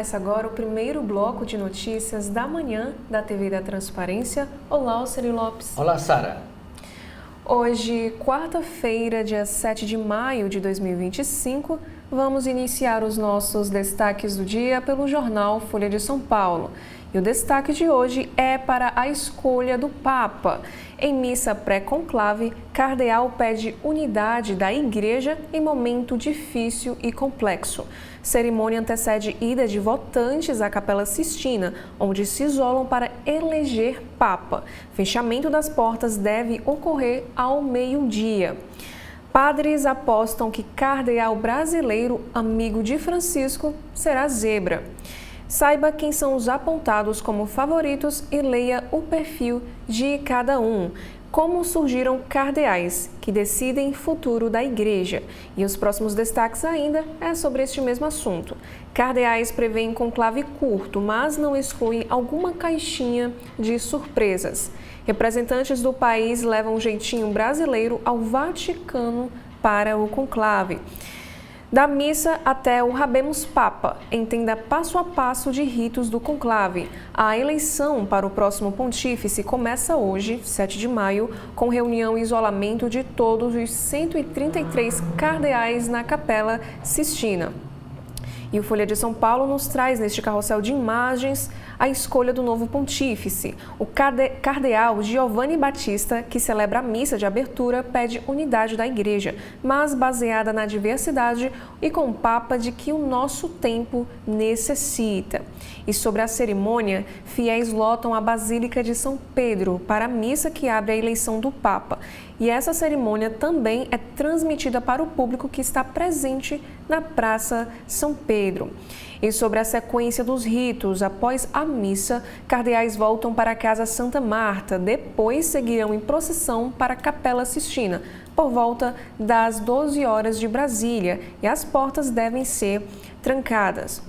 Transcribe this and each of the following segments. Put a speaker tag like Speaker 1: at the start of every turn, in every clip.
Speaker 1: Começa agora o primeiro bloco de notícias da manhã da TV da Transparência. Olá, Alceri Lopes.
Speaker 2: Olá, Sara.
Speaker 1: Hoje, quarta-feira, dia 7 de maio de 2025, vamos iniciar os nossos destaques do dia pelo jornal Folha de São Paulo. E o destaque de hoje é para a escolha do Papa. Em missa pré-conclave, cardeal pede unidade da Igreja em momento difícil e complexo. Cerimônia antecede ida de votantes à Capela Sistina, onde se isolam para eleger Papa. Fechamento das portas deve ocorrer ao meio-dia. Padres apostam que cardeal brasileiro, amigo de Francisco, será zebra. Saiba quem são os apontados como favoritos e leia o perfil de cada um. Como surgiram cardeais que decidem o futuro da Igreja. E os próximos destaques ainda é sobre este mesmo assunto. Cardeais prevêem conclave curto, mas não excluem alguma caixinha de surpresas. Representantes do país levam um jeitinho brasileiro ao Vaticano para o conclave. Da missa até o Habemos Papa, entenda passo a passo de ritos do conclave. A eleição para o próximo pontífice começa hoje, 7 de maio, com reunião e isolamento de todos os 133 cardeais na Capela Sistina. E o Folha de São Paulo nos traz neste carrossel de imagens a escolha do novo pontífice. O cardeal Giovanni Battista, que celebra a missa de abertura, pede unidade da Igreja, mas baseada na diversidade e com o Papa de que o nosso tempo necessita. E sobre a cerimônia, fiéis lotam a Basílica de São Pedro para a missa que abre a eleição do Papa. E essa cerimônia também é transmitida para o público que está presente na Praça São Pedro. E sobre a sequência dos ritos, após a missa, cardeais voltam para a Casa Santa Marta, depois seguirão em procissão para a Capela Sistina, por volta das 12 horas de Brasília, e as portas devem ser trancadas.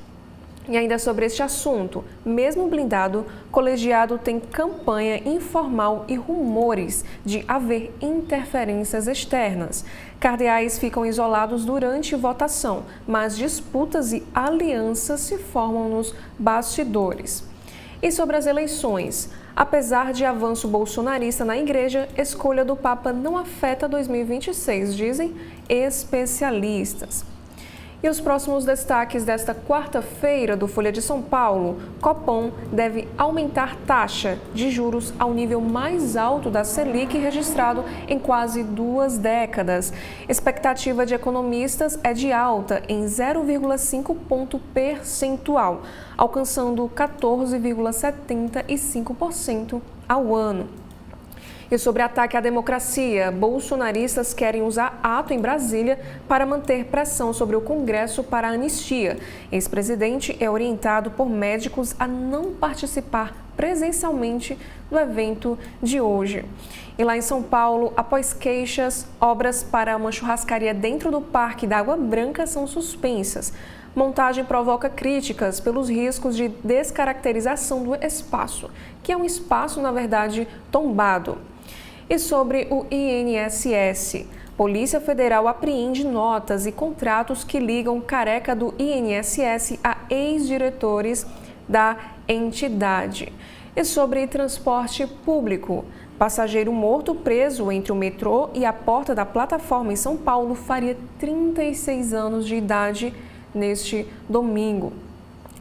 Speaker 1: E ainda sobre este assunto, mesmo blindado, colegiado tem campanha informal e rumores de haver interferências externas. Cardeais ficam isolados durante votação, mas disputas e alianças se formam nos bastidores. E sobre as eleições, apesar de avanço bolsonarista na Igreja, escolha do Papa não afeta 2026, dizem especialistas. E os próximos destaques desta quarta-feira do Folha de São Paulo: Copom deve aumentar taxa de juros ao nível mais alto da Selic registrado em quase 2 décadas. Expectativa de economistas é de alta em 0,5 ponto percentual, alcançando 14,75% ao ano. E sobre ataque à democracia, bolsonaristas querem usar ato em Brasília para manter pressão sobre o Congresso para a anistia. Ex-presidente é orientado por médicos a não participar presencialmente do evento de hoje. E lá em São Paulo, após queixas, obras para uma churrascaria dentro do Parque da Água Branca são suspensas. Montagem provoca críticas pelos riscos de descaracterização do espaço, que é um espaço, na verdade, tombado. E sobre o INSS, Polícia Federal apreende notas e contratos que ligam Careca do INSS a ex-diretores da entidade. E sobre transporte público, passageiro morto preso entre o metrô e a porta da plataforma em São Paulo faria 36 anos de idade neste domingo.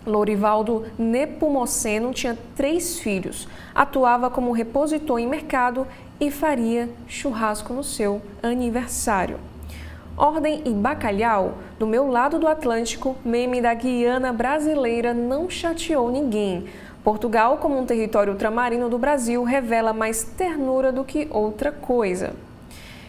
Speaker 1: Lourivaldo Nepomuceno tinha 3 filhos, atuava como repositor em mercado e faria churrasco no seu aniversário. Ordem e bacalhau, do meu lado do Atlântico, meme da Guiana brasileira não chateou ninguém. Portugal, como um território ultramarino do Brasil, revela mais ternura do que outra coisa.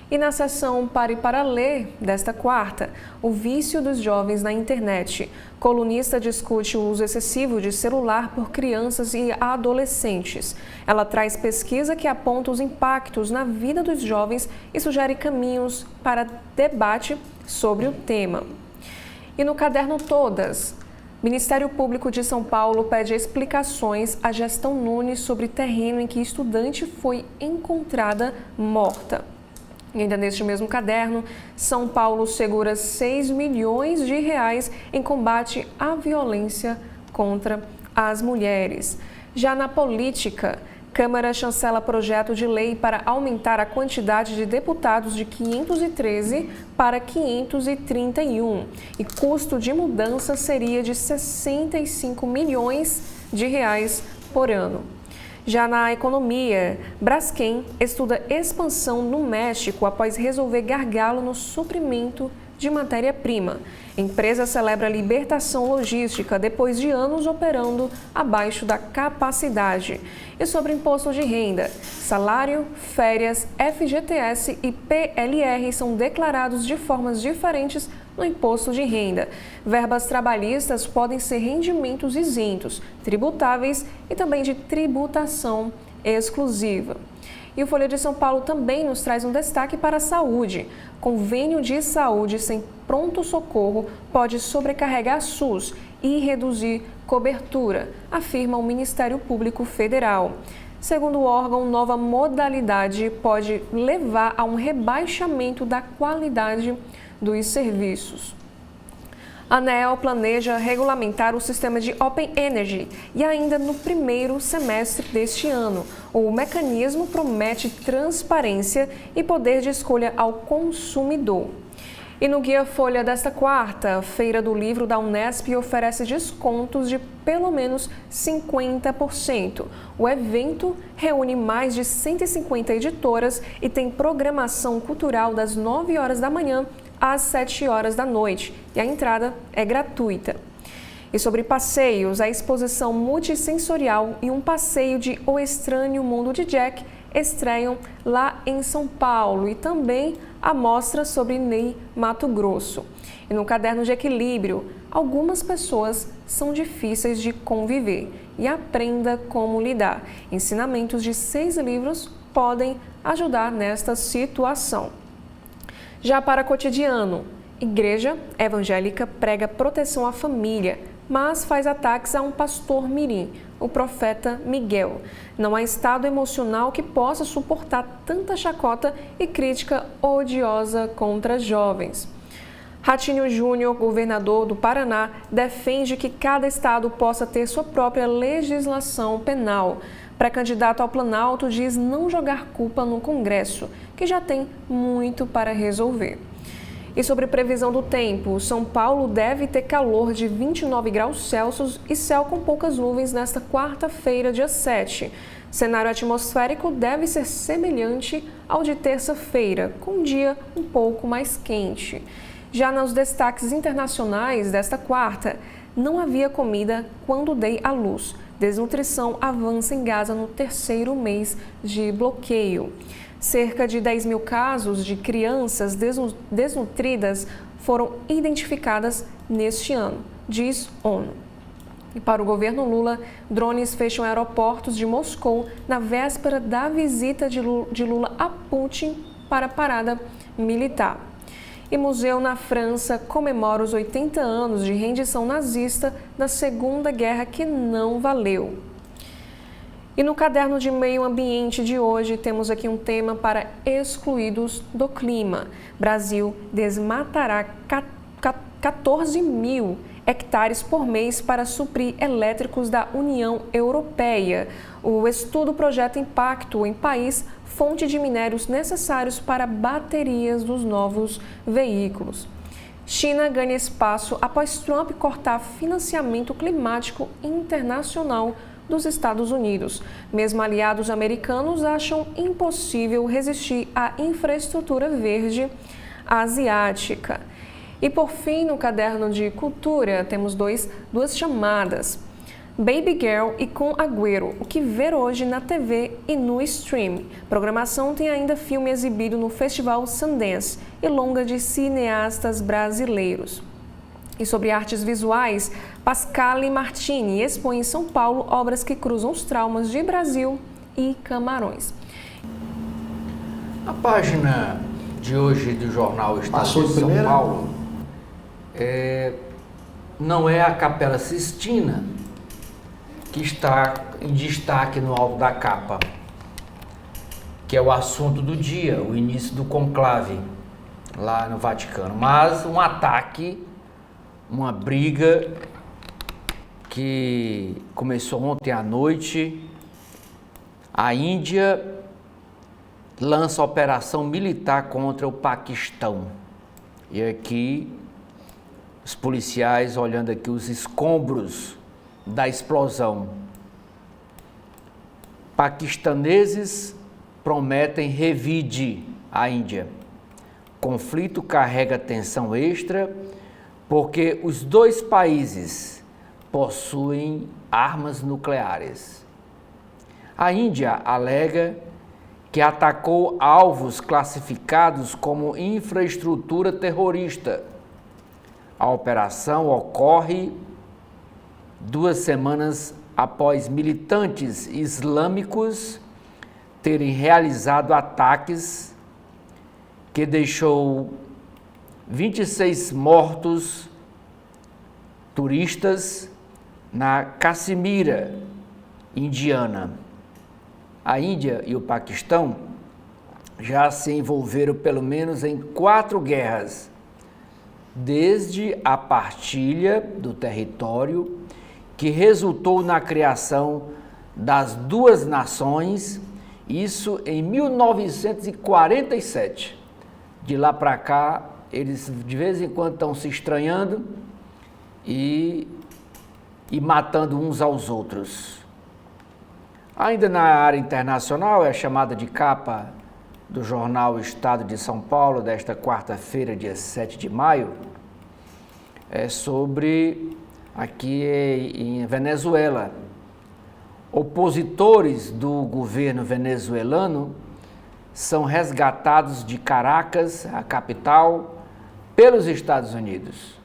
Speaker 1: E na sessão Pare para Ler desta quarta, o vício dos jovens na internet. Colunista discute o uso excessivo de celular por crianças e adolescentes. Ela traz pesquisa que aponta os impactos na vida dos jovens e sugere caminhos para debate sobre o tema. E no caderno Todas, Ministério Público de São Paulo pede explicações à gestão Nunes sobre terreno em que estudante foi encontrada morta. E ainda neste mesmo caderno, São Paulo segura R$ 6 milhões em combate à violência contra as mulheres. Já na política, Câmara chancela projeto de lei para aumentar a quantidade de deputados de 513 para 531 e custo de mudança seria de 65 milhões de reais por ano. Já na economia, Braskem estuda expansão no México após resolver gargalo no suprimento de matéria-prima. Empresa celebra libertação logística depois de anos operando abaixo da capacidade. E sobre imposto de renda, salário, férias, FGTS e PLR são declarados de formas diferentes no imposto de renda. Verbas trabalhistas podem ser rendimentos isentos, tributáveis e também de tributação exclusiva. E o Folha de São Paulo também nos traz um destaque para a saúde. Convênio de saúde sem pronto-socorro pode sobrecarregar a SUS e reduzir cobertura, afirma o Ministério Público Federal. Segundo o órgão, nova modalidade pode levar a um rebaixamento da qualidade dos serviços. A ANEEL planeja regulamentar o sistema de Open Energy e ainda no primeiro semestre deste ano. O mecanismo promete transparência e poder de escolha ao consumidor. E no Guia Folha desta quarta, Feira do Livro da Unesp oferece descontos de pelo menos 50%. O evento reúne mais de 150 editoras e tem programação cultural das 9 horas da manhã às 7 horas da noite e a entrada é gratuita. E sobre passeios, a exposição multissensorial e um passeio de O Estranho Mundo de Jack estreiam lá em São Paulo e também a mostra sobre Ney Matogrosso. E no caderno de equilíbrio, algumas pessoas são difíceis de conviver e aprenda como lidar. Ensinamentos de 6 livros podem ajudar nesta situação. Já para cotidiano, Igreja Evangélica prega proteção à família, mas faz ataques a um pastor mirim, o profeta Miguel. Não há estado emocional que possa suportar tanta chacota e crítica odiosa contra jovens. Ratinho Júnior, governador do Paraná, defende que cada estado possa ter sua própria legislação penal. Pré-candidato ao Planalto diz não jogar culpa no Congresso, que já tem muito para resolver. E sobre previsão do tempo, São Paulo deve ter calor de 29 graus Celsius e céu com poucas nuvens nesta quarta-feira, dia 7. Cenário atmosférico deve ser semelhante ao de terça-feira, com um dia um pouco mais quente. Já nos destaques internacionais desta quarta, não havia comida quando dei à luz. Desnutrição avança em Gaza no 3º mês de bloqueio. Cerca de 10 mil casos de crianças desnutridas foram identificadas neste ano, diz ONU. E para o governo Lula, drones fecham aeroportos de Moscou na véspera da visita de Lula a Putin para a parada militar. E museu na França comemora os 80 anos de rendição nazista da Segunda Guerra que não valeu. E no caderno de meio ambiente de hoje temos aqui um tema para excluídos do clima. Brasil desmatará 14 mil hectares por mês para suprir elétricos da União Europeia. O estudo projeta impacto em país, fonte de minérios necessários para baterias dos novos veículos. China ganha espaço após Trump cortar financiamento climático internacional dos Estados Unidos. Mesmo aliados americanos acham impossível resistir à infraestrutura verde asiática. E por fim, no caderno de cultura, temos duas chamadas. Baby Girl e Com Agüero, o que ver hoje na TV e no stream. Programação tem ainda filme exibido no Festival Sundance e longa de cineastas brasileiros. E sobre artes visuais, Pascale Martini expõe em São Paulo obras que cruzam os traumas de Brasil e Camarões.
Speaker 2: A página de hoje do jornal Estado de São Paulo não é a Capela Sistina que está em destaque no alto da capa, que é o assunto do dia, o início do conclave lá no Vaticano, mas um ataque, uma briga que começou ontem à noite. A Índia lança operação militar contra o Paquistão. E aqui, os policiais olhando aqui os escombros da explosão. Paquistaneses prometem revide à Índia. Conflito carrega tensão extra porque os dois países possuem armas nucleares. A Índia alega que atacou alvos classificados como infraestrutura terrorista. A operação ocorre 2 semanas após militantes islâmicos terem realizado ataques que deixou 26 mortos turistas na Caxemira, indiana. A Índia e o Paquistão já se envolveram pelo menos em 4 guerras, desde a partilha do território, que resultou na criação das 2 nações, isso em 1947. De lá para cá, eles de vez em quando estão se estranhando e matando uns aos outros. Ainda na área internacional, é chamada de capa do jornal Estado de São Paulo, desta quarta-feira, dia 7 de maio, é sobre, aqui em Venezuela, opositores do governo venezuelano são resgatados de Caracas, a capital, pelos Estados Unidos.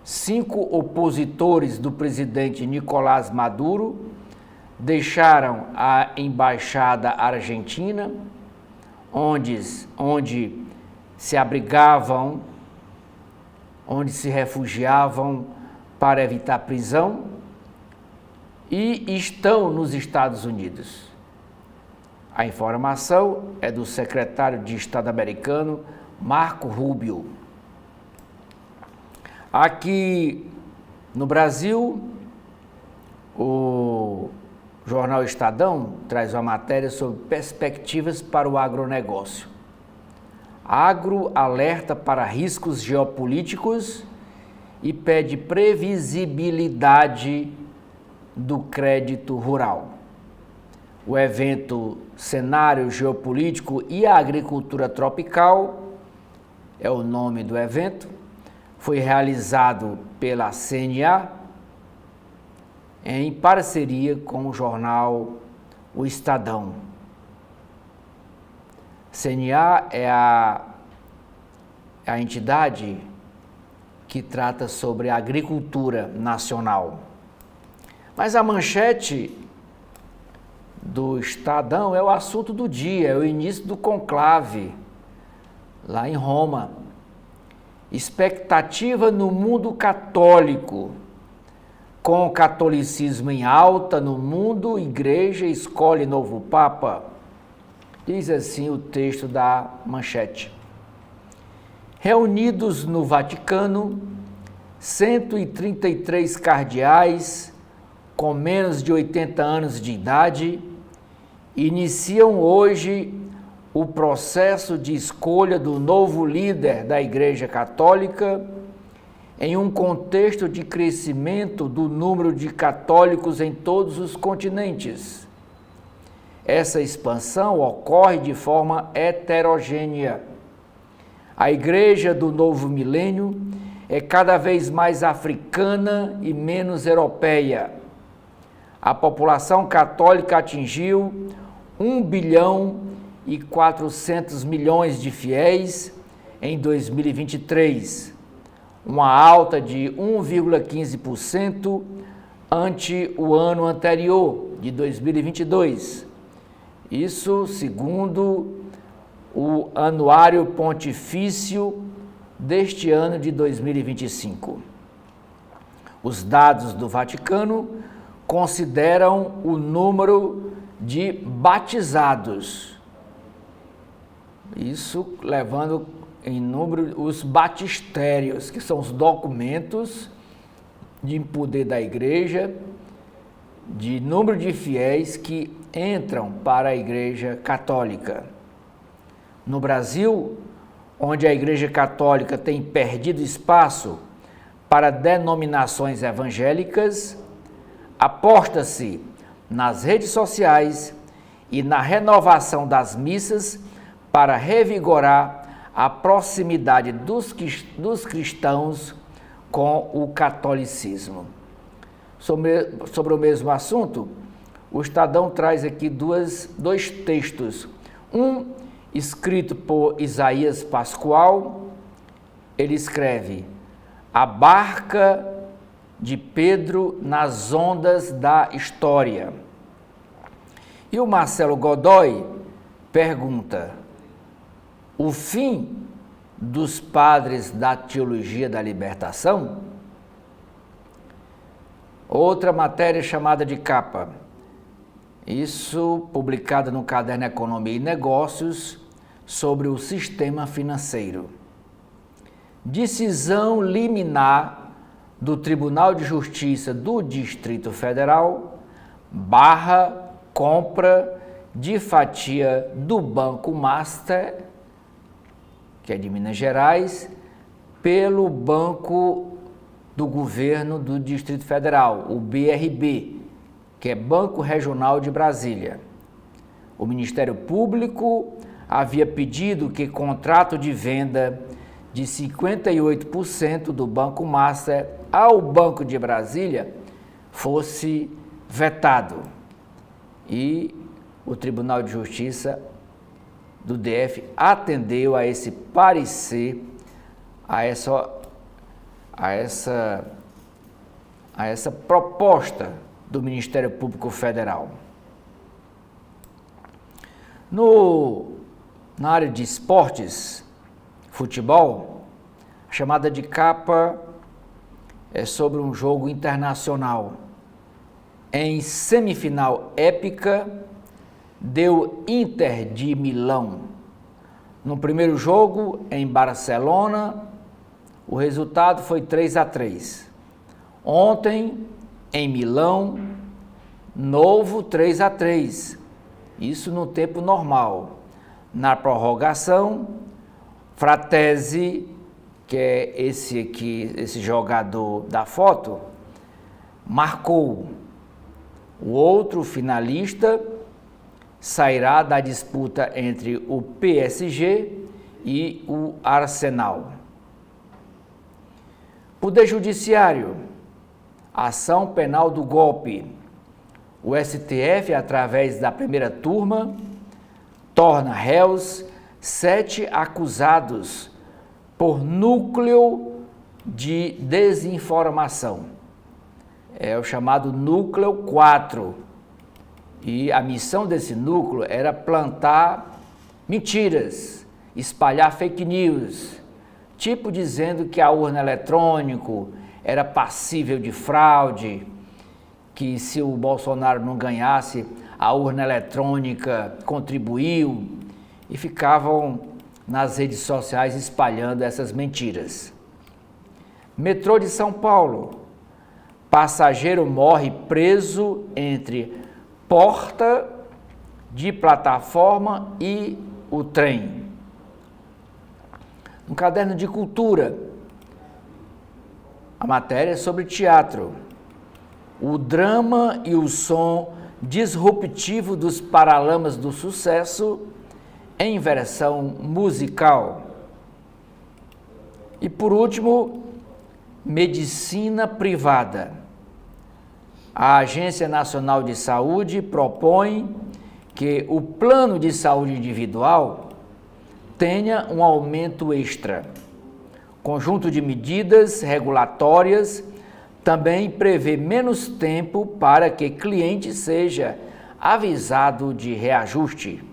Speaker 2: 5 opositores do presidente Nicolás Maduro deixaram a embaixada argentina, onde se abrigavam, onde se refugiavam para evitar prisão, e estão nos Estados Unidos. A informação é do secretário de Estado americano, Marco Rubio. Aqui no Brasil, o jornal Estadão traz uma matéria sobre perspectivas para o agronegócio. Agro alerta para riscos geopolíticos e pede previsibilidade do crédito rural. O evento Cenário Geopolítico e a Agricultura Tropical, é o nome do evento, foi realizado pela CNA, em parceria com o jornal O Estadão. CNA é a entidade que trata sobre a agricultura nacional. Mas a manchete do Estadão é o assunto do dia, é o início do conclave, lá em Roma. Expectativa no mundo católico. Com o catolicismo em alta no mundo, igreja escolhe novo papa. Diz assim o texto da manchete. Reunidos no Vaticano, 133 cardeais com menos de 80 anos de idade iniciam hoje o processo de escolha do novo líder da Igreja Católica em um contexto de crescimento do número de católicos em todos os continentes. Essa expansão ocorre de forma heterogênea. A Igreja do Novo Milênio é cada vez mais africana e menos europeia. A população católica atingiu 1,4 bilhão de fiéis em 2023, uma alta de 1,15% ante o ano anterior, de 2022. Isso segundo o Anuário Pontifício deste ano de 2025. Os dados do Vaticano consideram o número de batizados, isso levando em número os batistérios, que são os documentos de poder da igreja, de número de fiéis que entram para a Igreja Católica. No Brasil, onde a Igreja Católica tem perdido espaço para denominações evangélicas, aposta-se nas redes sociais e na renovação das missas para revigorar a proximidade dos cristãos com o catolicismo. Sobre o mesmo assunto, o Estadão traz aqui dois textos. Um escrito por Isaías Pascoal, ele escreve: A barca de Pedro nas ondas da história. E o Marcelo Godoy pergunta: o fim dos padres da teologia da libertação? Outra matéria chamada de capa, isso publicada no caderno Economia e Negócios, sobre o sistema financeiro. Decisão liminar do Tribunal de Justiça do Distrito Federal barra compra de fatia do Banco Master, que é de Minas Gerais, pelo Banco do Governo do Distrito Federal, o BRB, que é Banco Regional de Brasília. O Ministério Público havia pedido que contrato de venda de 58% do Banco Master ao Banco de Brasília fosse vetado. E o Tribunal de Justiça do DF atendeu a esse parecer, a essa proposta do Ministério Público Federal. Na área de esportes, futebol, a chamada de capa é sobre um jogo internacional. Em semifinal épica, deu Inter de Milão. No primeiro jogo, em Barcelona, o resultado foi 3-3. Ontem, em Milão, novo 3-3. Isso no tempo normal. Na prorrogação, Fratesi, que é esse aqui, esse jogador da foto, marcou. O outro finalista sairá da disputa entre o PSG e o Arsenal. Poder Judiciário, ação penal do golpe. O STF, através da primeira turma, torna réus 7 acusados por núcleo de desinformação. É o chamado núcleo 4. E a missão desse núcleo era plantar mentiras, espalhar fake news, tipo dizendo que a urna eletrônica era passível de fraude, que se o Bolsonaro não ganhasse, a urna eletrônica contribuiu, e ficavam nas redes sociais espalhando essas mentiras. Metrô de São Paulo, passageiro morre preso entre porta de plataforma e o trem. No caderno de cultura, a matéria é sobre teatro. O drama e o som disruptivo dos Paralamas do Sucesso em versão musical. E por último, medicina privada. A Agência Nacional de Saúde propõe que o plano de saúde individual tenha um aumento extra. Conjunto de medidas regulatórias também prevê menos tempo para que cliente seja avisado de reajuste.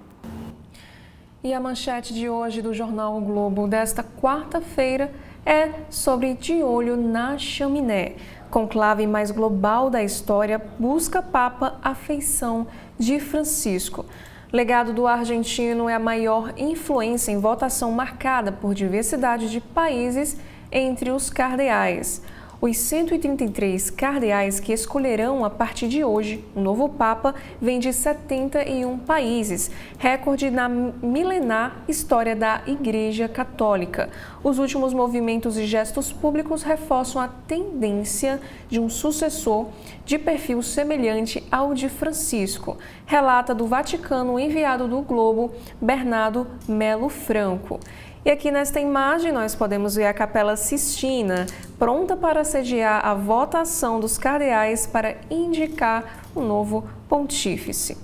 Speaker 1: E a manchete de hoje do Jornal O Globo desta quarta-feira é sobre De Olho na Chaminé. Conclave mais global da história busca Papa a feição de Francisco. Legado do argentino é a maior influência em votação marcada por diversidade de países entre os cardeais. Os 133 cardeais que escolherão a partir de hoje o novo Papa vêm de 71 países, recorde na milenar história da Igreja Católica. Os últimos movimentos e gestos públicos reforçam a tendência de um sucessor de perfil semelhante ao de Francisco, relata do Vaticano o enviado do Globo, Bernardo Melo Franco. E aqui nesta imagem nós podemos ver a Capela Sistina, pronta para sediar a votação dos cardeais para indicar o novo pontífice.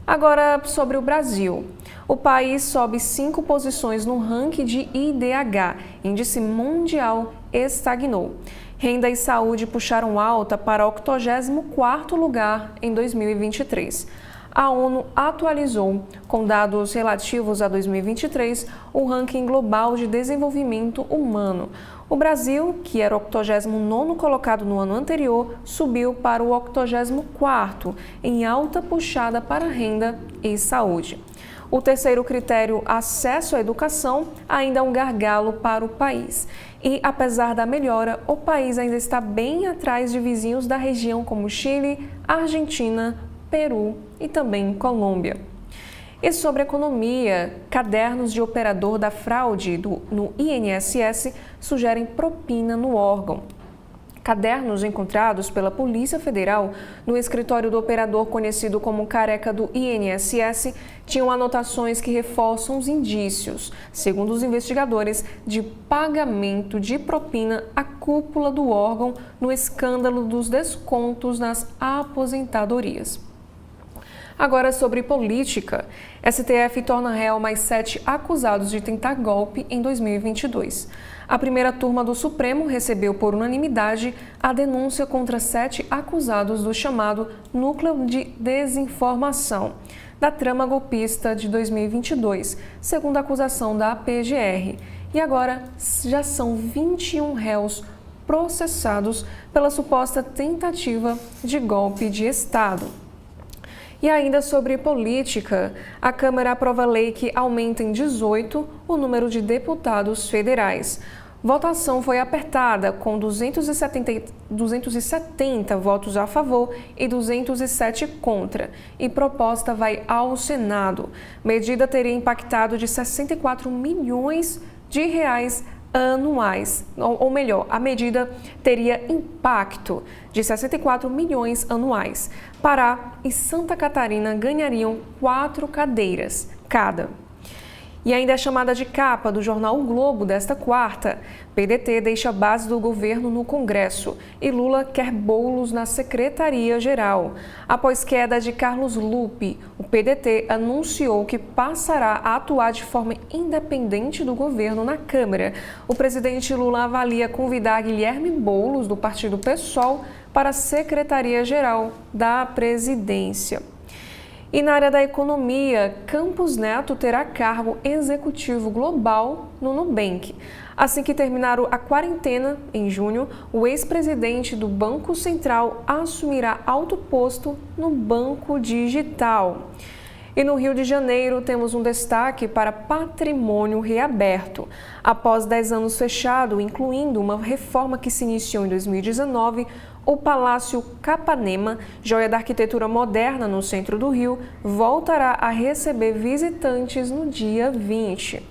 Speaker 1: Agora sobre o Brasil. O país sobe 5 posições no ranking de IDH, Índice Mundial estagnou. Renda e saúde puxaram alta para o 84º lugar em 2023. A ONU atualizou, com dados relativos a 2023, o ranking global de desenvolvimento humano. O Brasil, que era o 89º colocado no ano anterior, subiu para o 84º, em alta puxada para renda e saúde. O terceiro critério, acesso à educação, ainda é um gargalo para o país. E, apesar da melhora, o país ainda está bem atrás de vizinhos da região como Chile, Argentina, Peru e também Colômbia. E sobre economia, cadernos de operador da fraude no INSS sugerem propina no órgão. Cadernos encontrados pela Polícia Federal no escritório do operador conhecido como Careca do INSS tinham anotações que reforçam os indícios, segundo os investigadores, de pagamento de propina à cúpula do órgão no escândalo dos descontos nas aposentadorias. Agora sobre política, STF torna réu mais 7 acusados de tentar golpe em 2022. A primeira turma do Supremo recebeu por unanimidade a denúncia contra 7 acusados do chamado Núcleo de Desinformação da trama golpista de 2022, segundo a acusação da PGR. E agora já são 21 réus processados pela suposta tentativa de golpe de Estado. E ainda sobre política, a Câmara aprova a lei que aumenta em 18 o número de deputados federais. Votação foi apertada, com 270 votos a favor e 207 contra, e proposta vai ao Senado. Medida teria impactado de 64 milhões de reais anuais, ou melhor, a medida teria impacto de 64 milhões anuais. Pará e Santa Catarina ganhariam 4 cadeiras cada. E ainda é chamada de capa do jornal O Globo desta quarta. PDT deixa a base do governo no Congresso e Lula quer bolos na Secretaria-Geral. Após queda de Carlos Lupe, o PDT anunciou que passará a atuar de forma independente do governo na Câmara. O presidente Lula avalia convidar Guilherme Boulos, do partido PSOL, para a Secretaria-Geral da Presidência. E na área da economia, Campos Neto terá cargo executivo global no Nubank. Assim que terminar a quarentena, em junho, o ex-presidente do Banco Central assumirá alto posto no Banco Digital. E no Rio de Janeiro, temos um destaque para Patrimônio Reaberto. Após 10 anos fechado, incluindo uma reforma que se iniciou em 2019, o Palácio Capanema, joia da arquitetura moderna no centro do Rio, voltará a receber visitantes no dia 20.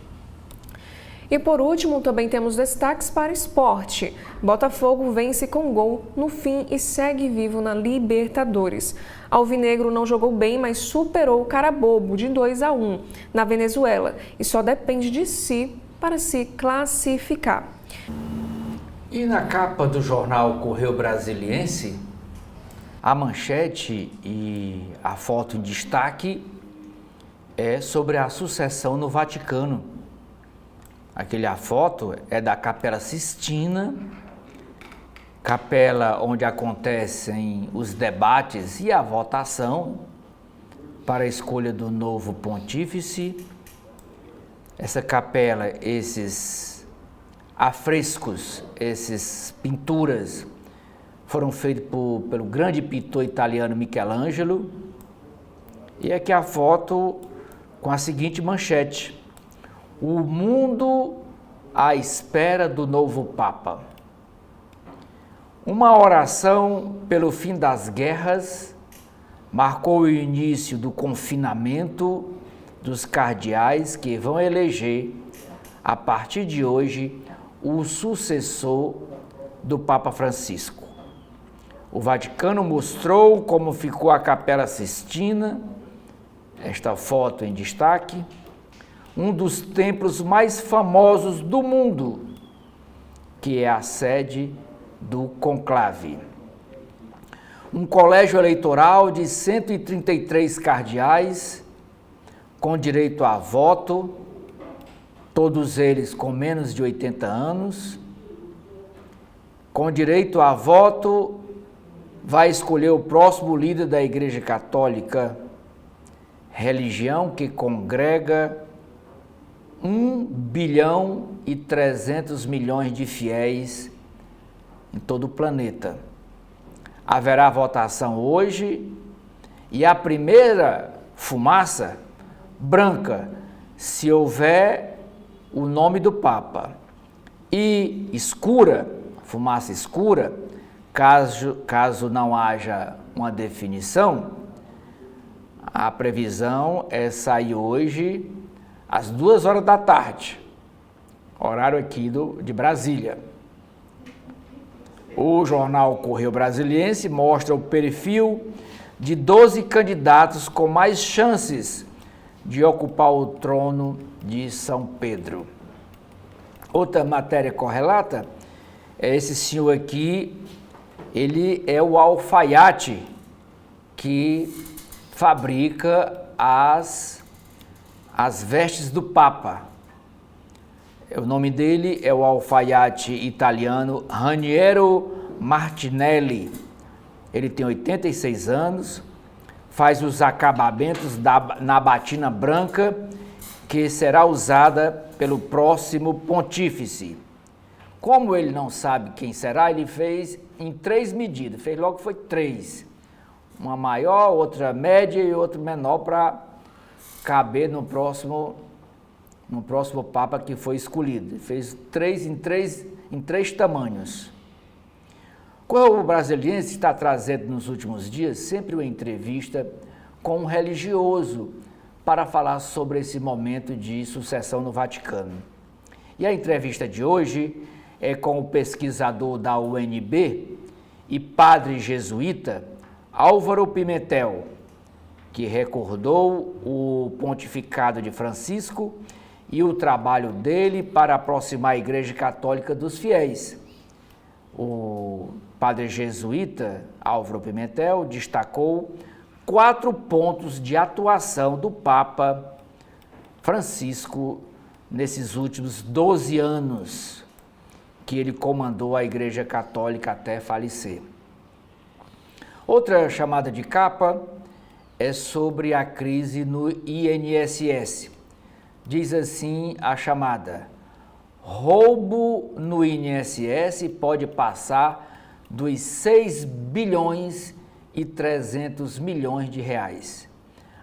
Speaker 1: E por último, também temos destaques para esporte. Botafogo vence com gol no fim e segue vivo na Libertadores. Alvinegro não jogou bem, mas superou o Carabobo de 2-1 na Venezuela e só depende de si para se classificar.
Speaker 2: E na capa do jornal Correio Brasiliense, a manchete e a foto em destaque é sobre a sucessão no Vaticano. A foto é da Capela Sistina, capela onde acontecem os debates e a votação para a escolha do novo pontífice. Essa capela, esses afrescos, essas pinturas foram feitos pelo grande pintor italiano Michelangelo. E aqui a foto com a seguinte manchete: o mundo à espera do novo Papa. Uma oração pelo fim das guerras marcou o início do confinamento dos cardeais que vão eleger, a partir de hoje, o sucessor do Papa Francisco. O Vaticano mostrou como ficou a Capela Sistina, esta foto em destaque, um dos templos mais famosos do mundo, que é a sede do conclave. Um colégio eleitoral de 133 cardeais, com direito a voto, todos eles com menos de 80 anos. Com direito a voto, vai escolher o próximo líder da Igreja Católica, religião que congrega 1,3 bilhão de fiéis em todo o planeta. Haverá votação hoje e a primeira fumaça branca, se houver o nome do Papa, e escura, fumaça escura, caso não haja uma definição, a previsão é sair hoje às 2 horas da tarde, horário aqui de Brasília. O jornal Correio Brasiliense mostra o perfil de 12 candidatos com mais chances de ocupar o trono de São Pedro. Outra matéria correlata é esse senhor aqui, ele é o alfaiate que fabrica as vestes do Papa. O nome dele é o alfaiate italiano Raniero Martinelli. Ele tem 86 anos, faz os acabamentos na batina branca que será usada pelo próximo pontífice. Como ele não sabe quem será, ele fez em 3 medidas, fez logo foi 3. Uma maior, outra média e outra menor para caber no próximo Papa que foi escolhido. Fez 3 em 3 tamanhos. O Correio Brasiliense está trazendo nos últimos dias sempre uma entrevista com um religioso para falar sobre esse momento de sucessão no Vaticano. E a entrevista de hoje é com o pesquisador da UNB e padre jesuíta Álvaro Pimentel, que recordou o pontificado de Francisco e o trabalho dele para aproximar a Igreja Católica dos fiéis. O padre jesuíta Álvaro Pimentel destacou 4 pontos de atuação do Papa Francisco nesses últimos 12 anos que ele comandou a Igreja Católica até falecer. Outra chamada de capa é sobre a crise no INSS. Diz assim a chamada: roubo no INSS pode passar dos 6 bilhões e 300 milhões de reais.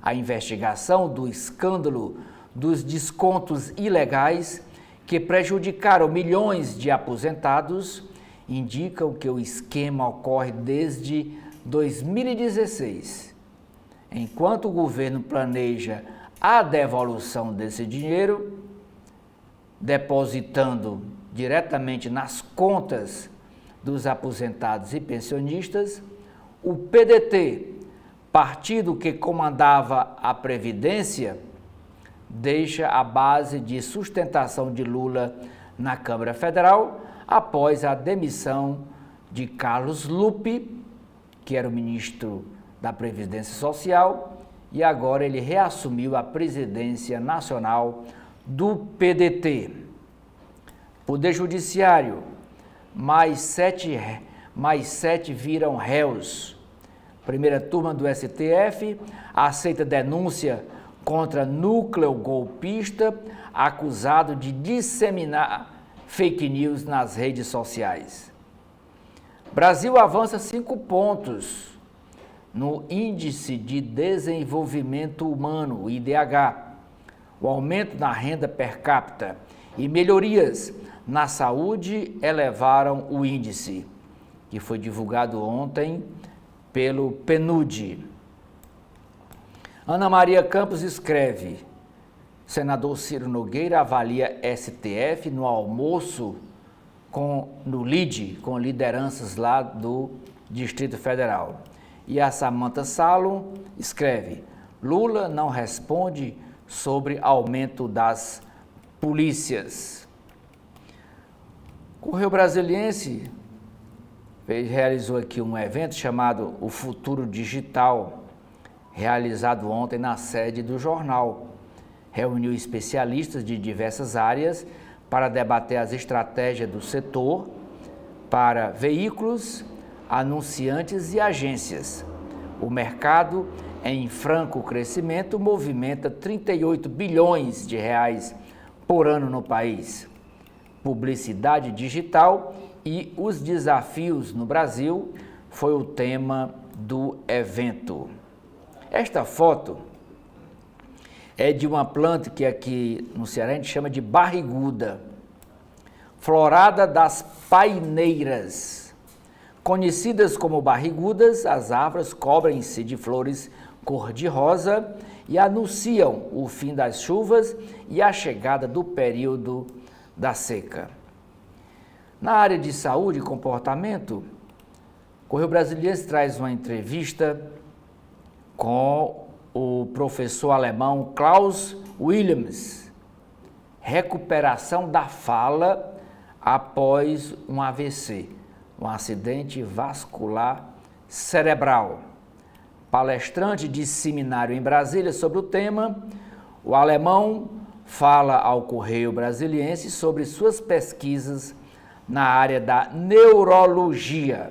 Speaker 2: A investigação do escândalo dos descontos ilegais que prejudicaram milhões de aposentados indicam que o esquema ocorre desde 2016. Enquanto o governo planeja a devolução desse dinheiro, depositando diretamente nas contas dos aposentados e pensionistas, o PDT, partido que comandava a Previdência, deixa a base de sustentação de Lula na Câmara Federal após a demissão de Carlos Lupe, que era o ministro da Previdência Social, e agora ele reassumiu a presidência nacional do PDT. Poder Judiciário, mais sete viram réus. Primeira turma do STF aceita denúncia contra núcleo golpista acusado de disseminar fake news nas redes sociais. Brasil avança 5 pontos no Índice de Desenvolvimento Humano, o IDH. O aumento na renda per capita e melhorias na saúde elevaram o índice. que foi divulgado ontem pelo PNUD. Ana Maria Campos escreve: senador Ciro Nogueira avalia STF no almoço no LIDE, com lideranças lá do Distrito Federal. E a Samantha Salom escreve: Lula não responde sobre aumento das polícias. Correio Brasiliense realizou aqui um evento chamado O Futuro Digital, realizado ontem na sede do jornal. Reuniu especialistas de diversas áreas para debater as estratégias do setor para veículos, anunciantes e agências. O mercado, em franco crescimento, movimenta 38 bilhões de reais por ano no país. Publicidade digital e os desafios no Brasil foi o tema do evento. Esta foto é de uma planta que aqui no Ceará a gente chama de barriguda, florada das paineiras. Conhecidas como barrigudas, as árvores cobrem-se de flores cor-de-rosa e anunciam o fim das chuvas e a chegada do período da seca. Na área de saúde e comportamento, o Correio Brasiliense traz uma entrevista com o professor alemão Klaus Williams, recuperação da fala após um AVC, um acidente vascular cerebral. Palestrante de seminário em Brasília sobre o tema, o alemão fala ao Correio Brasiliense sobre suas pesquisas na área da neurologia.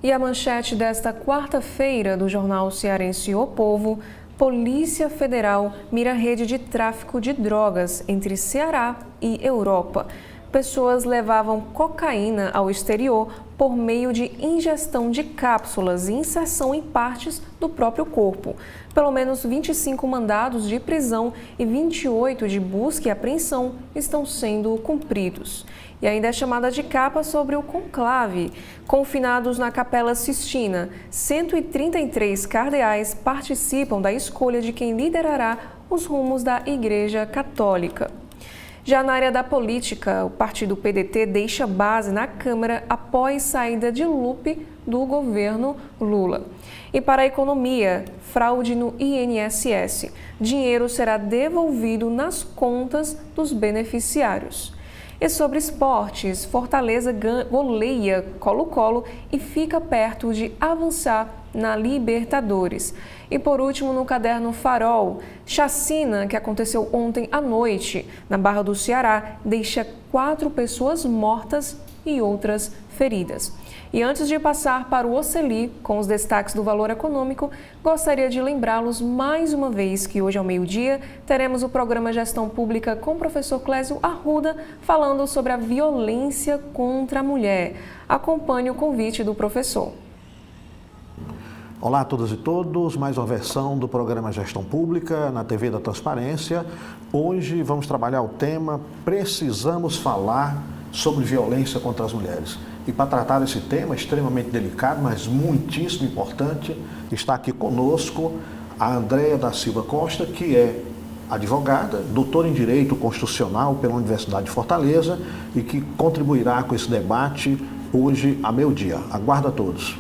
Speaker 1: E a manchete desta quarta-feira do jornal cearense O Povo: Polícia Federal mira rede de tráfico de drogas entre Ceará e Europa. Pessoas levavam cocaína ao exterior por meio de ingestão de cápsulas e inserção em partes do próprio corpo. Pelo menos 25 mandados de prisão e 28 de busca e apreensão estão sendo cumpridos. E ainda é chamada de capa sobre o conclave. Confinados na Capela Sistina, 133 cardeais participam da escolha de quem liderará os rumos da Igreja Católica. Já na área da política, o partido PDT deixa base na Câmara após saída de Lupe do governo Lula. E para a economia, fraude no INSS. Dinheiro será devolvido nas contas dos beneficiários. E sobre esportes, Fortaleza goleia Colo-Colo e fica perto de avançar na Libertadores. E por último, no caderno Farol, chacina que aconteceu ontem à noite na Barra do Ceará deixa 4 pessoas mortas e outras feridas. E antes de passar para o Oceli, com os destaques do Valor Econômico, gostaria de lembrá-los mais uma vez que hoje ao meio-dia teremos o programa Gestão Pública com o professor Clésio Arruda falando sobre a violência contra a mulher. Acompanhe o convite do professor.
Speaker 3: Olá a todas e todos, mais uma versão do programa Gestão Pública na TV da Transparência. Hoje vamos trabalhar o tema Precisamos Falar sobre Violência contra as Mulheres. E para tratar desse tema extremamente delicado, mas muitíssimo importante, está aqui conosco a Andréia da Silva Costa, que é advogada, doutora em Direito Constitucional pela Universidade de Fortaleza e que contribuirá com esse debate hoje a meio-dia. Aguardo a todos.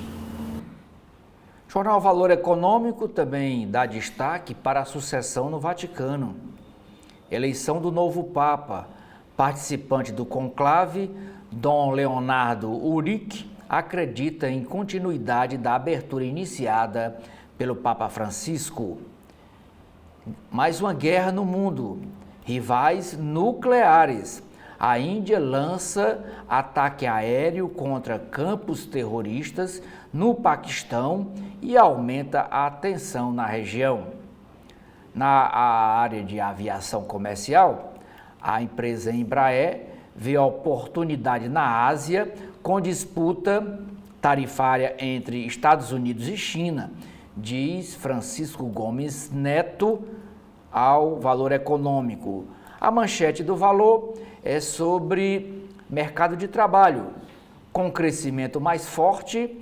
Speaker 2: O jornal Valor Econômico também dá destaque para a sucessão no Vaticano. Eleição do novo Papa. Participante do conclave, Dom Leonardo Uric, acredita em continuidade da abertura iniciada pelo Papa Francisco. Mais uma guerra no mundo. Rivais nucleares. A Índia lança ataque aéreo contra campos terroristas no Paquistão e aumenta a tensão na região. Na área de aviação comercial, a empresa Embraer vê oportunidade na Ásia com disputa tarifária entre Estados Unidos e China, diz Francisco Gomes Neto ao Valor Econômico. A manchete do Valor é sobre mercado de trabalho. com crescimento mais forte,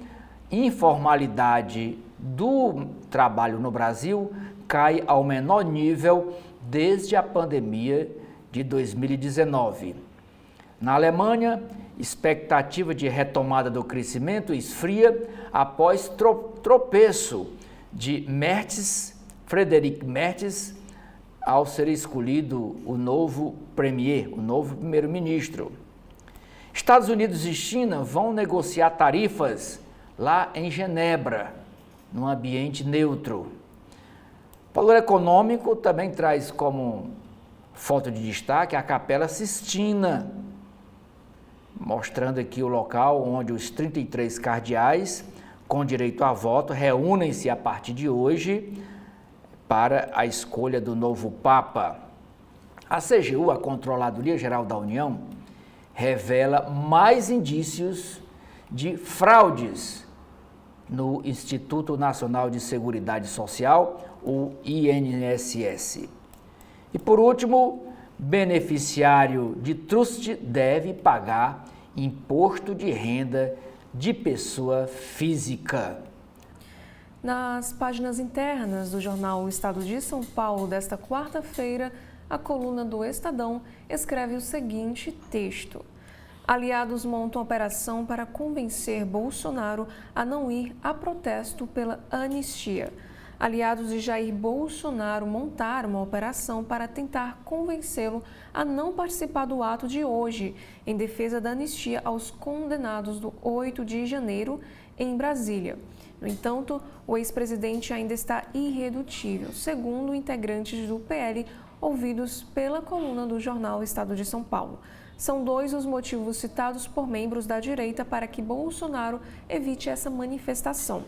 Speaker 2: informalidade do trabalho no Brasil cai ao menor nível desde a pandemia de 2019. Na Alemanha, expectativa de retomada do crescimento esfria após tropeço de Friedrich Merz, ao ser escolhido o novo premier, o novo primeiro-ministro. Estados Unidos e China vão negociar tarifas lá em Genebra, num ambiente neutro. O valor econômico também traz como foto de destaque a Capela Sistina, mostrando aqui o local onde os 33 cardeais com direito a voto reúnem-se a partir de hoje para a escolha do novo Papa. A CGU, a Controladoria Geral da União, revela mais indícios de fraudes no Instituto Nacional de Seguridade Social, o INSS. E por último, beneficiário de trust deve pagar imposto de renda de pessoa física.
Speaker 1: Nas páginas internas do jornal O Estado de São Paulo desta quarta-feira, a coluna do Estadão escreve o seguinte texto: aliados montam operação para convencer Bolsonaro a não ir a protesto pela anistia. Aliados de Jair Bolsonaro montaram uma operação para tentar convencê-lo a não participar do ato de hoje, em defesa da anistia aos condenados do 8 de janeiro em Brasília. No entanto, o ex-presidente ainda está irredutível, segundo integrantes do PL ouvidos pela coluna do jornal Estado de São Paulo. São dois os motivos citados por membros da direita para que Bolsonaro evite essa manifestação.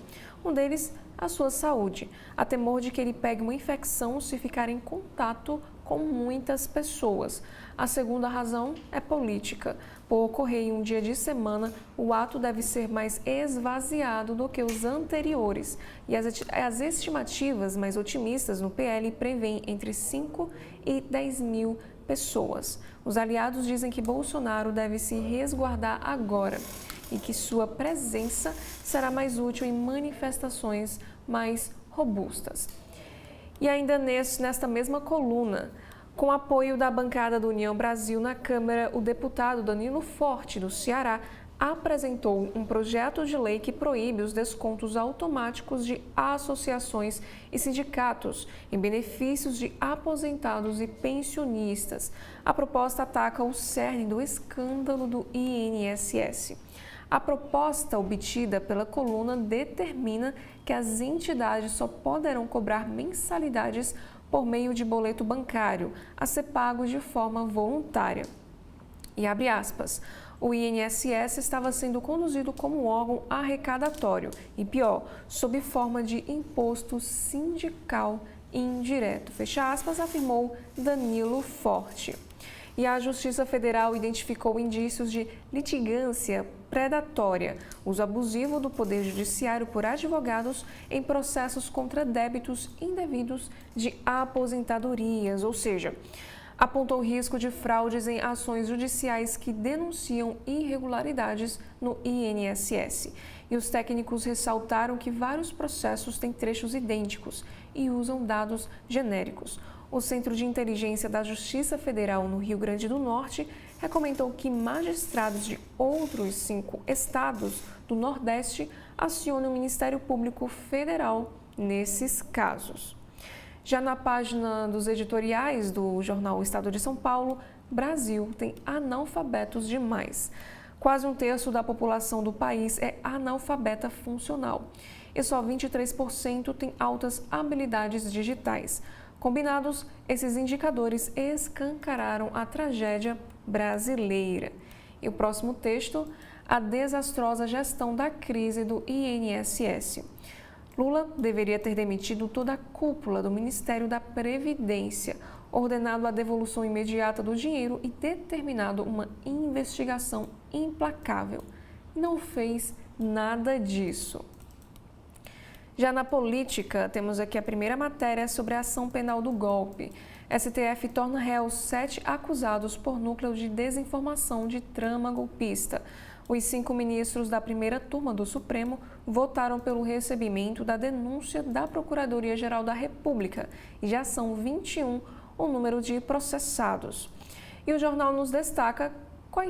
Speaker 1: Um deles, a sua saúde, a temor de que ele pegue uma infecção se ficar em contato com muitas pessoas. A segunda razão é política. Por ocorrer em um dia de semana, o ato deve ser mais esvaziado do que os anteriores. E as estimativas mais otimistas no PL prevêem entre 5 e 10 mil pessoas. Os aliados dizem que Bolsonaro deve se resguardar agora e que sua presença será mais útil em manifestações mais robustas. E ainda nesta mesma coluna, com apoio da bancada do União Brasil na Câmara, o deputado Danilo Forte, do Ceará, apresentou um projeto de lei que proíbe os descontos automáticos de associações e sindicatos em benefícios de aposentados e pensionistas. A proposta ataca o cerne do escândalo do INSS. A proposta obtida pela coluna determina que as entidades só poderão cobrar mensalidades por meio de boleto bancário, a ser pago de forma voluntária. E abre aspas, o INSS estava sendo conduzido como um órgão arrecadatório e, pior, sob forma de imposto sindical indireto, fecha aspas, afirmou Danilo Forte. E a Justiça Federal identificou indícios de litigância predatória, uso abusivo do Poder Judiciário por advogados em processos contra débitos indevidos de aposentadorias, ou seja, apontou risco de fraudes em ações judiciais que denunciam irregularidades no INSS. E os técnicos ressaltaram que vários processos têm trechos idênticos e usam dados genéricos. O Centro de Inteligência da Justiça Federal no Rio Grande do Norte recomendou que magistrados de outros 5 estados do Nordeste acionem o Ministério Público Federal nesses casos. Já na página dos editoriais do jornal Estado de São Paulo, Brasil tem analfabetos demais. Quase um terço da população do país é analfabeta funcional e só 23% tem altas habilidades digitais. Combinados, esses indicadores escancararam a tragédia brasileira. E o próximo texto, a desastrosa gestão da crise do INSS. Lula deveria ter demitido toda a cúpula do Ministério da Previdência, ordenado a devolução imediata do dinheiro e determinado uma investigação implacável. Não fez nada disso. Já na política, temos aqui a primeira matéria sobre a ação penal do golpe. STF torna réus 7 acusados por núcleo de desinformação de trama golpista. Os 5 ministros da primeira turma do Supremo votaram pelo recebimento da denúncia da Procuradoria-Geral da República e já são 21 o número de processados. E o jornal nos destaca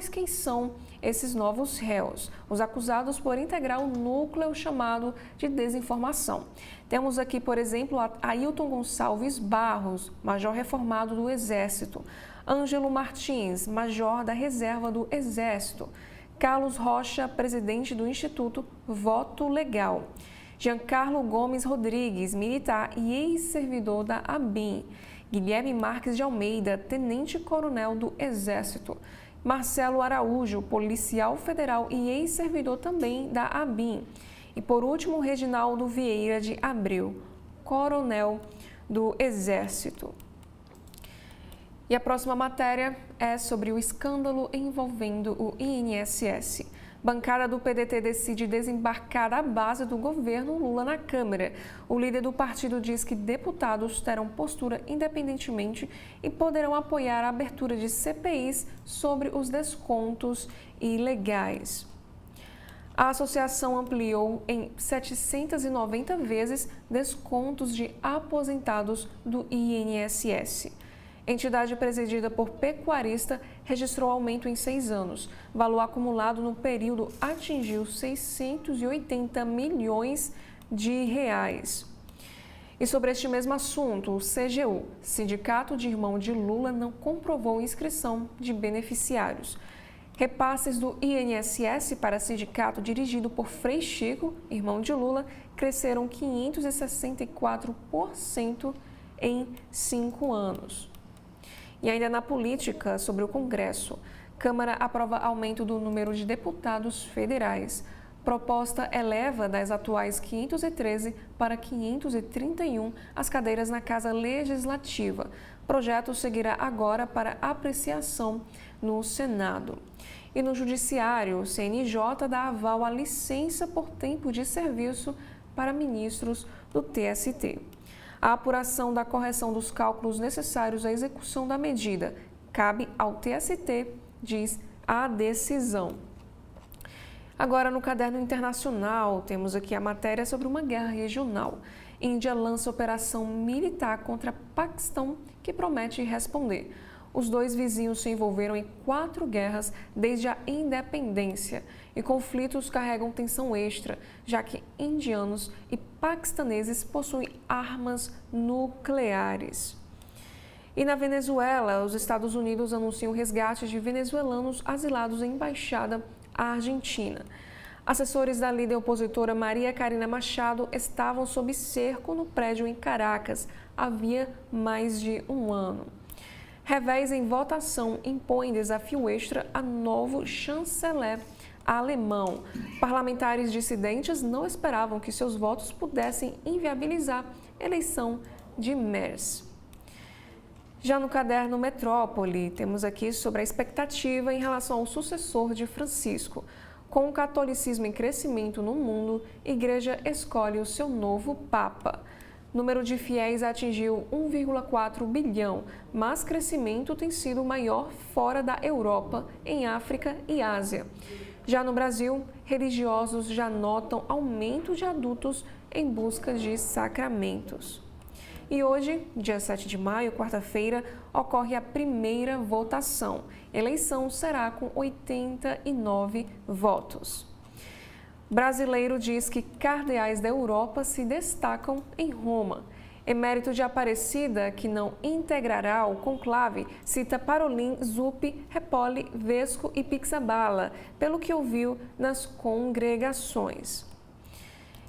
Speaker 1: quem são esses novos réus, os acusados por integrar o núcleo chamado de desinformação. Temos aqui, por exemplo, Ailton Gonçalves Barros, major reformado do Exército, Ângelo Martins, major da Reserva do Exército, Carlos Rocha, presidente do Instituto Voto Legal, Giancarlo Gomes Rodrigues, militar e ex-servidor da ABIN, Guilherme Marques de Almeida, tenente-coronel do Exército, Marcelo Araújo, policial federal e ex-servidor também da ABIN. E, por último, Reginaldo Vieira de Abreu, coronel do Exército. E a próxima matéria é sobre o escândalo envolvendo o INSS. Bancada do PDT decide desembarcar a base do governo Lula na Câmara. O líder do partido diz que deputados terão postura independentemente e poderão apoiar a abertura de CPIs sobre os descontos ilegais. A associação ampliou em 790 vezes descontos de aposentados do INSS. Entidade presidida por pecuarista registrou aumento em 6 anos. Valor acumulado no período atingiu 680 milhões de reais. E sobre este mesmo assunto, o CGU, Sindicato de Irmão de Lula, não comprovou inscrição de beneficiários. Repasses do INSS para sindicato dirigido por Frei Chico, irmão de Lula, cresceram 564% em 5 anos. E ainda na política, sobre o Congresso, Câmara aprova aumento do número de deputados federais. Proposta eleva das atuais 513 para 531 as cadeiras na Casa Legislativa. Projeto seguirá agora para apreciação no Senado. E no Judiciário, o CNJ dá aval à licença por tempo de serviço para ministros do TST. A apuração da correção dos cálculos necessários à execução da medida cabe ao TST, diz a decisão. Agora, no caderno internacional, temos aqui a matéria sobre uma guerra regional. Índia lança operação militar contra Paquistão, que promete responder. Os dois vizinhos se envolveram em 4 guerras desde a independência e conflitos carregam tensão extra, já que indianos e paquistaneses possuem armas nucleares. E na Venezuela, os Estados Unidos anunciam resgate de venezuelanos asilados em embaixada à Argentina. Assessores da líder opositora Maria Karina Machado estavam sob cerco no prédio em Caracas havia mais de um ano. Revés em votação impõe desafio extra a novo chanceler alemão. Parlamentares dissidentes não esperavam que seus votos pudessem inviabilizar a eleição de Merz. Já no caderno Metrópole, temos aqui sobre a expectativa em relação ao sucessor de Francisco. Com o catolicismo em crescimento no mundo, a Igreja escolhe o seu novo Papa. Número de fiéis atingiu 1,4 bilhão, mas crescimento tem sido maior fora da Europa, em África e Ásia. Já no Brasil, religiosos já notam aumento de adultos em busca de sacramentos. E hoje, dia 7 de maio, quarta-feira, ocorre a primeira votação. Eleição será com 89 votos. Brasileiro diz que cardeais da Europa se destacam em Roma. Emérito de Aparecida, que não integrará o conclave, cita Parolin, Zuppi, Repolli, Vesco e Pizzaballa, pelo que ouviu nas congregações.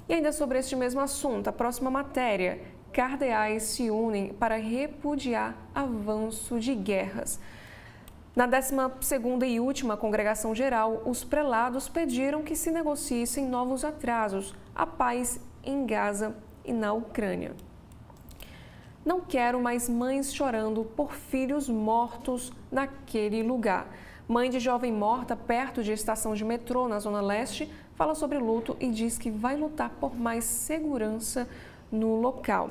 Speaker 1: E ainda sobre este mesmo assunto, a próxima matéria, cardeais se unem para repudiar avanço de guerras. Na 12ª e última congregação geral, os prelados pediram que se negociassem novos atrasos à paz em Gaza e na Ucrânia. Não quero mais mães chorando por filhos mortos naquele lugar. Mãe de jovem morta perto de estação de metrô na Zona Leste fala sobre luto e diz que vai lutar por mais segurança no local.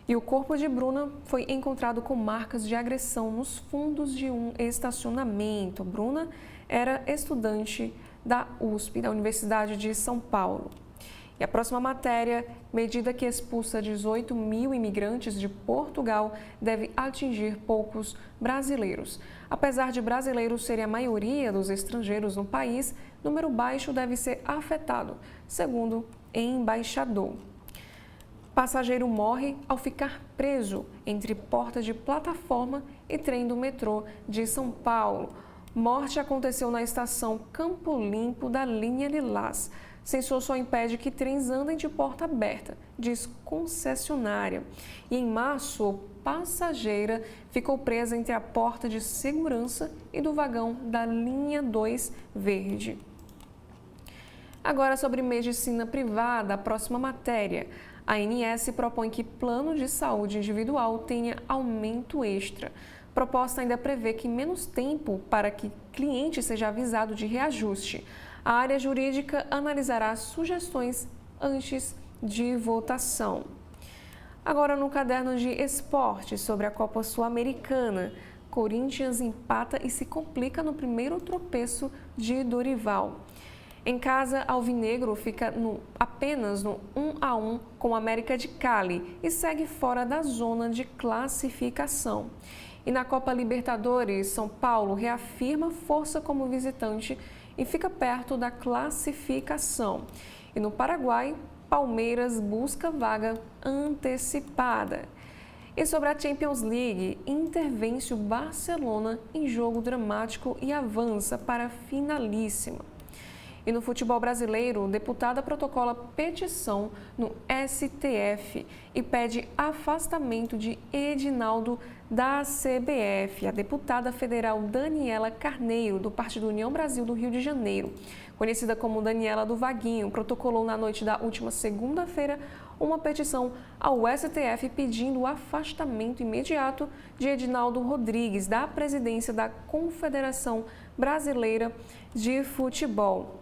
Speaker 1: E o corpo de Bruna foi encontrado com marcas de agressão nos fundos de um estacionamento. Bruna era estudante da USP, da Universidade de São Paulo. E a próxima matéria, medida que expulsa 18 mil imigrantes de Portugal, deve atingir poucos brasileiros. Apesar de brasileiros serem a maioria dos estrangeiros no país, número baixo deve ser afetado, segundo embaixador. Passageiro morre ao ficar preso entre porta de plataforma e trem do metrô de São Paulo. Morte aconteceu na estação Campo Limpo da linha Lilás. Sensor só impede que trens andem de porta aberta, diz concessionária. E em março, passageira ficou presa entre a porta de segurança e do vagão da linha 2 verde. Agora sobre medicina privada, a próxima matéria. A ANS propõe que plano de saúde individual tenha aumento extra. Proposta ainda prevê que menos tempo para que cliente seja avisado de reajuste. A área jurídica analisará sugestões antes de votação. Agora no caderno de esporte sobre a Copa Sul-Americana, Corinthians empata e se complica no primeiro tropeço de Dorival. Em casa, Alvinegro fica apenas no 1-1 com o América de Cali e segue fora da zona de classificação. E na Copa Libertadores, São Paulo reafirma força como visitante e fica perto da classificação. E no Paraguai, Palmeiras busca vaga antecipada. E sobre a Champions League, Inter vence o Barcelona em jogo dramático e avança para a finalíssima. E no futebol brasileiro, deputada protocola petição no STF e pede afastamento de Edinaldo da CBF. A deputada federal Daniela Carneiro, do Partido União Brasil do Rio de Janeiro, conhecida como Daniela do Vaguinho, protocolou na noite da última segunda-feira uma petição ao STF pedindo o afastamento imediato de Edinaldo Rodrigues da presidência da Confederação Brasileira de Futebol.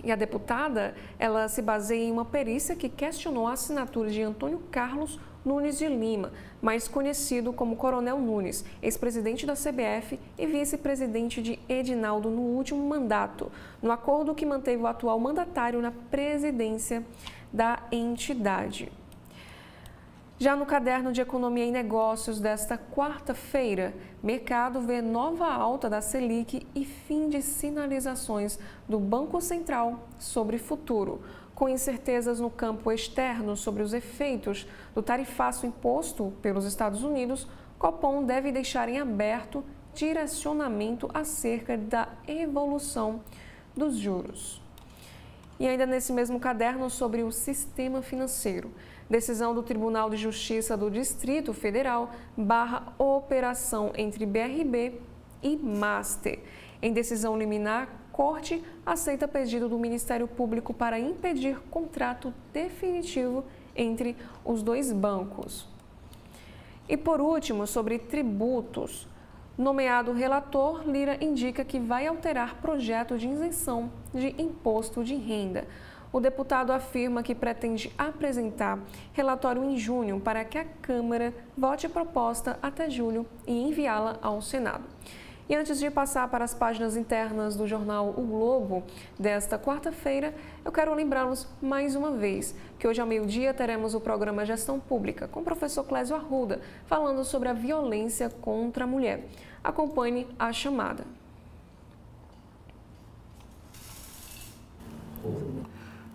Speaker 1: E a deputada, ela se baseia em uma perícia que questionou a assinatura de Antônio Carlos Nunes de Lima, mais conhecido como Coronel Nunes, ex-presidente da CBF e vice-presidente de Edinaldo no último mandato, no acordo que manteve o atual mandatário na presidência da entidade. Já no caderno de Economia e Negócios desta quarta-feira, mercado vê nova alta da Selic e fim de sinalizações do Banco Central sobre futuro. Com incertezas no campo externo sobre os efeitos do tarifaço imposto pelos Estados Unidos, Copom deve deixar em aberto direcionamento acerca da evolução dos juros. E ainda nesse mesmo caderno sobre o sistema financeiro. Decisão do Tribunal de Justiça do Distrito Federal barra operação entre BRB e Master. Em decisão liminar, Corte aceita pedido do Ministério Público para impedir contrato definitivo entre os dois bancos. E por último, sobre tributos. Nomeado relator, Lira indica que vai alterar projeto de isenção de imposto de renda. O deputado afirma que pretende apresentar relatório em junho para que a Câmara vote proposta até julho e enviá-la ao Senado. E antes de passar para as páginas internas do jornal O Globo desta quarta-feira, eu quero lembrá-los mais uma vez que hoje ao meio-dia teremos o programa Gestão Pública com o professor Clésio Arruda, falando sobre a violência contra a mulher. Acompanhe a chamada.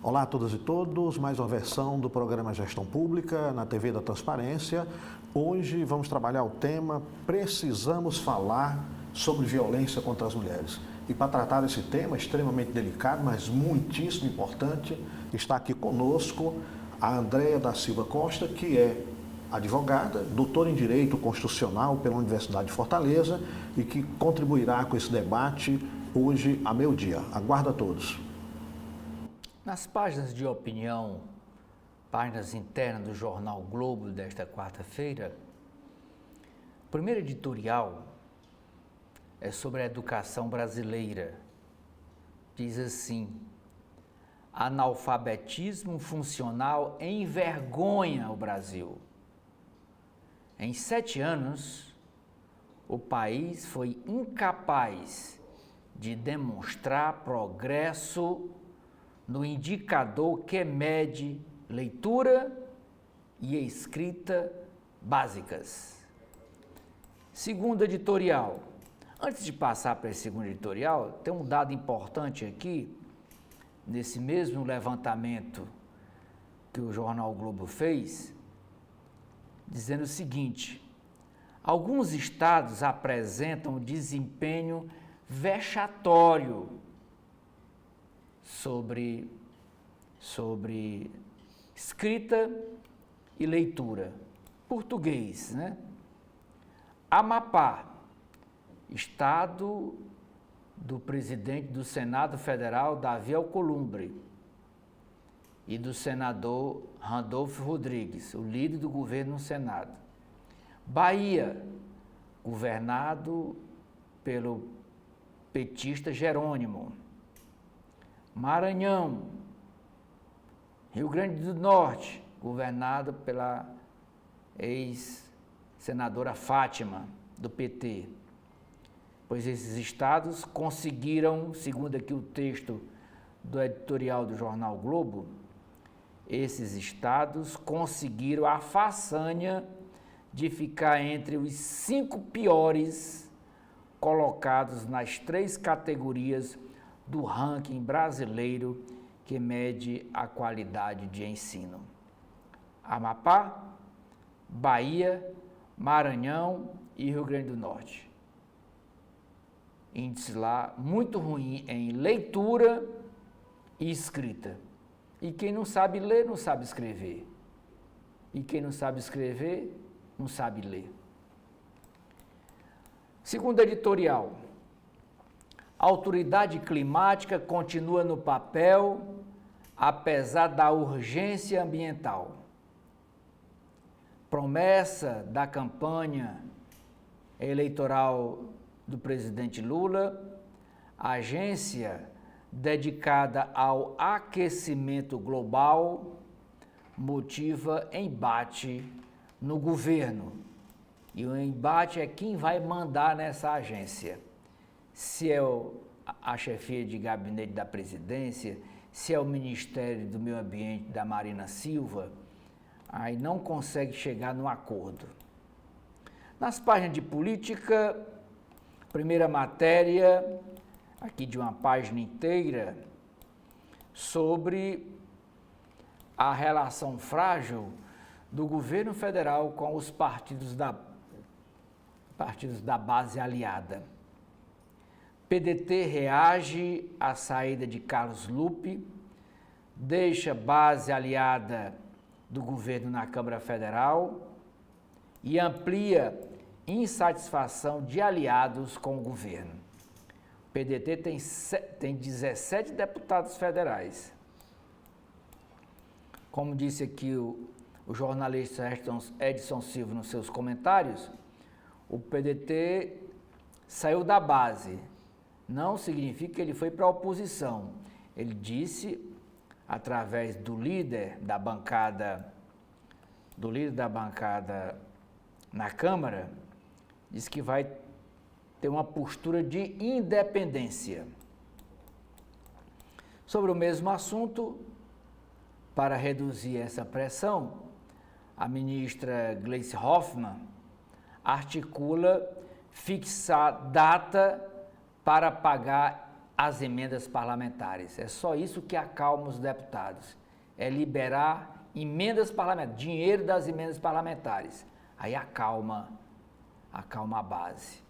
Speaker 3: Olá a todas e todos, mais uma versão do programa Gestão Pública na TV da Transparência. Hoje vamos trabalhar o tema Precisamos Falar sobre Violência contra as Mulheres. E para tratar desse tema extremamente delicado, mas muitíssimo importante, está aqui conosco a Andréia da Silva Costa, que é advogada, doutora em Direito Constitucional pela Universidade de Fortaleza e que contribuirá com esse debate hoje a meio-dia. Aguardo a todos.
Speaker 2: Nas páginas de opinião, páginas internas do jornal Globo desta quarta-feira, o primeiro editorial é sobre a educação brasileira. Diz assim: analfabetismo funcional envergonha o Brasil. Em 7 anos, o país foi incapaz de demonstrar progresso no indicador que mede leitura e escrita básicas. Segundo editorial. Antes de passar para esse segundo editorial, tem um dado importante aqui, nesse mesmo levantamento que o jornal o Globo fez, dizendo o seguinte: alguns estados apresentam desempenho vexatório sobre escrita e leitura. Português, né? Amapá, estado do presidente do Senado Federal, Davi Alcolumbre, e do senador Randolfo Rodrigues, o líder do governo no Senado. Bahia, governado pelo petista Jerônimo. Maranhão, Rio Grande do Norte, governado pela ex-senadora Fátima, do PT. Pois esses estados conseguiram, segundo aqui o texto do editorial do jornal Globo, esses estados conseguiram a façanha de ficar entre os 5 piores colocados nas 3 categorias do ranking brasileiro que mede a qualidade de ensino. Amapá, Bahia, Maranhão e Rio Grande do Norte. Índice lá muito ruim em leitura e escrita. E quem não sabe ler, não sabe escrever. E quem não sabe escrever, não sabe ler. Segundo editorial, a autoridade climática continua no papel, apesar da urgência ambiental. Promessa da campanha eleitoral do presidente Lula, a agência dedicada ao aquecimento global motiva embate no governo. E o embate é quem vai mandar nessa agência. Se é a chefia de gabinete da presidência, se é o Ministério do Meio Ambiente da Marina Silva, aí não consegue chegar no acordo. Nas páginas de política, primeira matéria, aqui de uma página inteira, sobre a relação frágil do governo federal com os partidos da base aliada. PDT reage à saída de Carlos Lupe, deixa base aliada do governo na Câmara Federal e amplia insatisfação de aliados com o governo. O PDT tem 17 deputados federais. Como disse aqui o jornalista Edson Silva nos seus comentários, o PDT saiu da base. Não significa que ele foi para a oposição. Ele disse, através do líder da bancada na Câmara, disse que vai ter uma postura de independência. Sobre o mesmo assunto, para reduzir essa pressão, a ministra Gleisi Hoffmann articula fixar data para pagar as emendas parlamentares. É só isso que acalma os deputados. É liberar emendas parlamentares, dinheiro das emendas parlamentares. Aí acalma a base.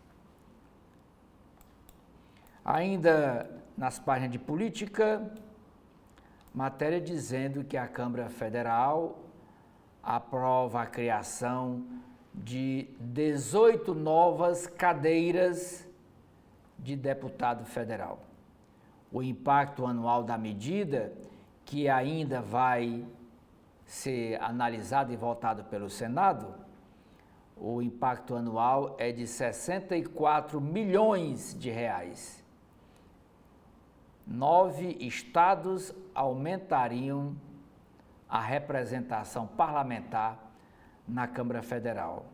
Speaker 2: Ainda nas páginas de política, matéria dizendo que a Câmara Federal aprova a criação de 18 novas cadeiras de deputado federal. O impacto anual da medida, que ainda vai ser analisado e votado pelo Senado, o impacto anual é de 64 milhões de reais. 9 estados aumentariam a representação parlamentar na Câmara Federal.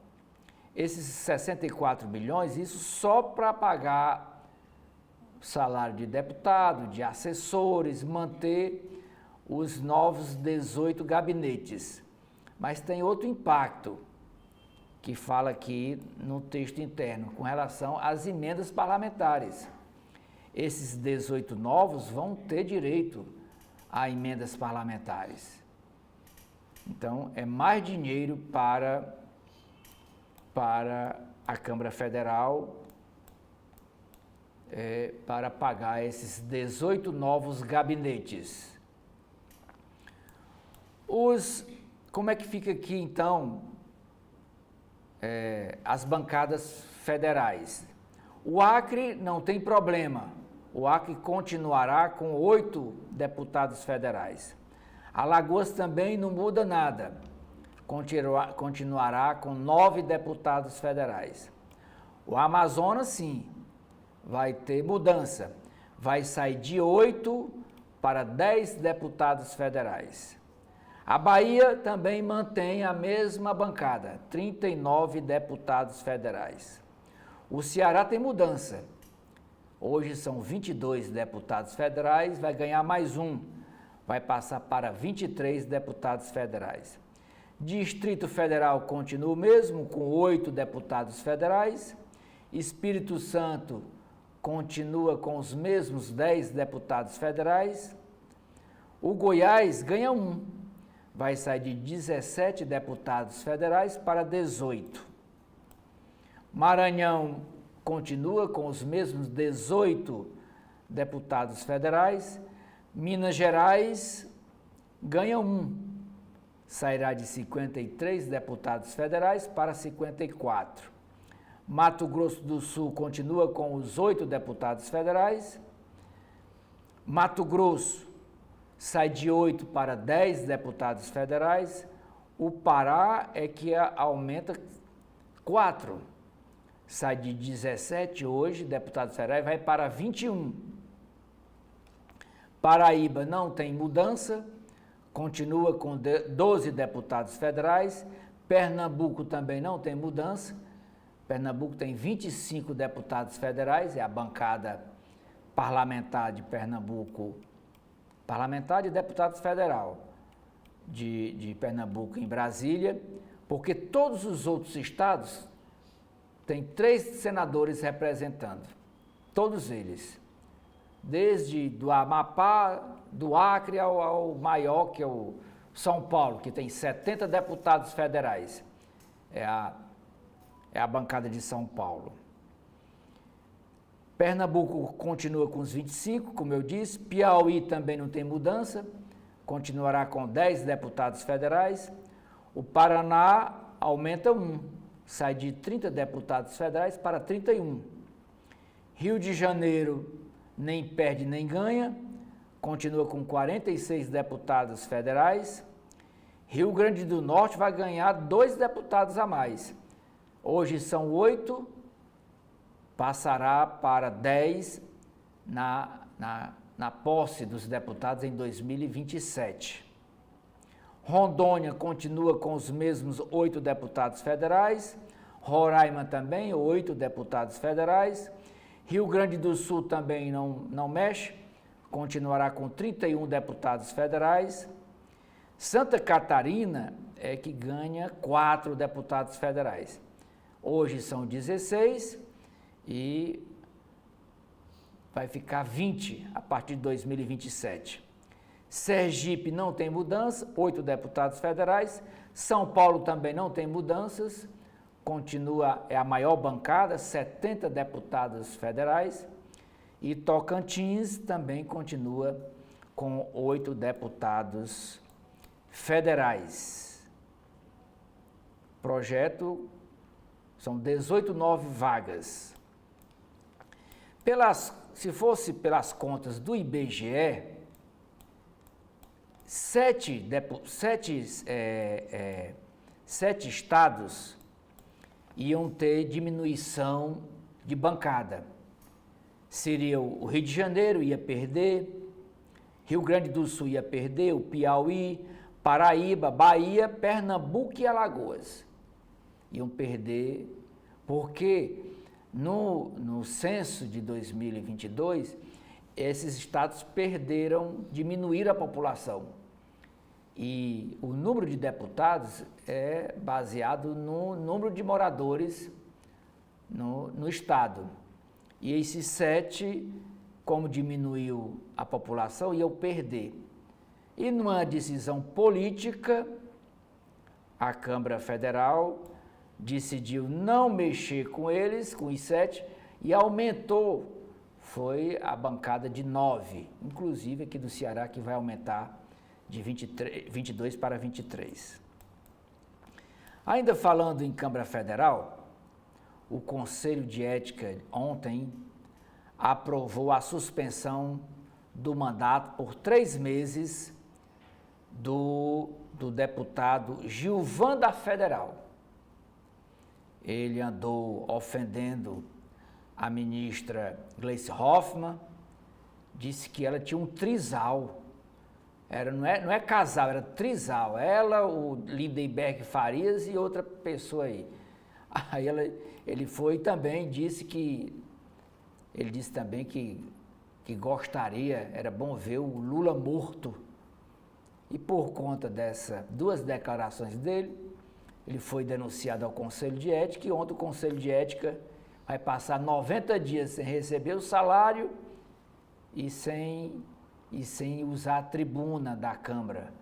Speaker 2: Esses 64 milhões, isso só para pagar salário de deputado, de assessores, manter os novos 18 gabinetes. Mas tem outro impacto que fala aqui no texto interno com relação às emendas parlamentares. Esses 18 novos vão ter direito a emendas parlamentares. Então, é mais dinheiro para a Câmara Federal para pagar esses 18 novos gabinetes. Como é que fica aqui, então, as bancadas federais? O Acre não tem problema. O Acre continuará com 8 deputados federais. Alagoas também não muda nada. Continuará com 9 deputados federais. O Amazonas, sim, vai ter mudança. Vai sair de 8 para 10 deputados federais. A Bahia também mantém a mesma bancada, 39 deputados federais. O Ceará tem mudança. Hoje são 22 deputados federais, vai ganhar mais um. Vai passar para 23 deputados federais. Distrito Federal continua o mesmo, com 8 deputados federais. Espírito Santo continua com os mesmos 10 deputados federais. O Goiás ganha um. Vai sair de 17 deputados federais para 18. Maranhão continua com os mesmos 18 deputados federais. Minas Gerais ganha um. Sairá de 53 deputados federais para 54. Mato Grosso do Sul continua com os 8 deputados federais. Mato Grosso sai de 8 para 10 deputados federais. O Pará é que aumenta 4. Sai de 17 hoje, deputados federais, vai para 21. Paraíba não tem mudança, continua com 12 deputados federais. Pernambuco também não tem mudança. Pernambuco tem 25 deputados federais, é a bancada parlamentar de Pernambuco, parlamentar de deputados federal de Pernambuco em Brasília, porque todos os outros estados têm 3 senadores representando, todos eles, desde do Amapá, do Acre ao maior, que é o São Paulo, que tem 70 deputados federais, é a bancada de São Paulo. Pernambuco continua com os 25, como eu disse. Piauí também não tem mudança, continuará com 10 deputados federais. O Paraná aumenta 1, sai de 30 deputados federais para 31. Rio de Janeiro nem perde nem ganha, continua com 46 deputados federais. Rio Grande do Norte vai ganhar 2 deputados a mais. Hoje são 8, passará para 10 na posse dos deputados em 2027. Rondônia continua com os mesmos 8 deputados federais. Roraima também, 8 deputados federais. Rio Grande do Sul também não mexe, continuará com 31 deputados federais. Santa Catarina é que ganha 4 deputados federais. Hoje são 16 e vai ficar 20 a partir de 2027. Sergipe não tem mudança, 8 deputados federais. São Paulo também não tem mudanças, continua, é a maior bancada, 70 deputados federais. E Tocantins também continua com 8 deputados federais. Projeto, são 18 vagas. Se fosse pelas contas do IBGE, 7 estados iam ter diminuição de bancada. Seria o Rio de Janeiro, ia perder, Rio Grande do Sul ia perder, o Piauí, Paraíba, Bahia, Pernambuco e Alagoas iam perder, porque No censo de 2022, esses estados diminuíram a população. E o número de deputados é baseado no número de moradores no estado. E esses 7, como diminuiu a população, iam perder. E numa decisão política, a Câmara Federal decidiu não mexer com eles, com os 7, e aumentou, foi a bancada de 9, inclusive aqui do Ceará, que vai aumentar de 22 para 23. Ainda falando em Câmara Federal, o Conselho de Ética ontem aprovou a suspensão do mandato por 3 meses do deputado Gilvan da Federal. Ele andou ofendendo a ministra Gleice Hoffmann, disse que ela tinha um trisal. Não é casal, era trisal. Ela, o Lindenberg Farias e outra pessoa aí. Aí ele foi também, ele disse também que gostaria, era bom ver o Lula morto. E por conta dessas 2 declarações dele, ele foi denunciado ao Conselho de Ética, e ontem o Conselho de Ética vai passar 90 dias sem receber o salário e sem usar a tribuna da Câmara.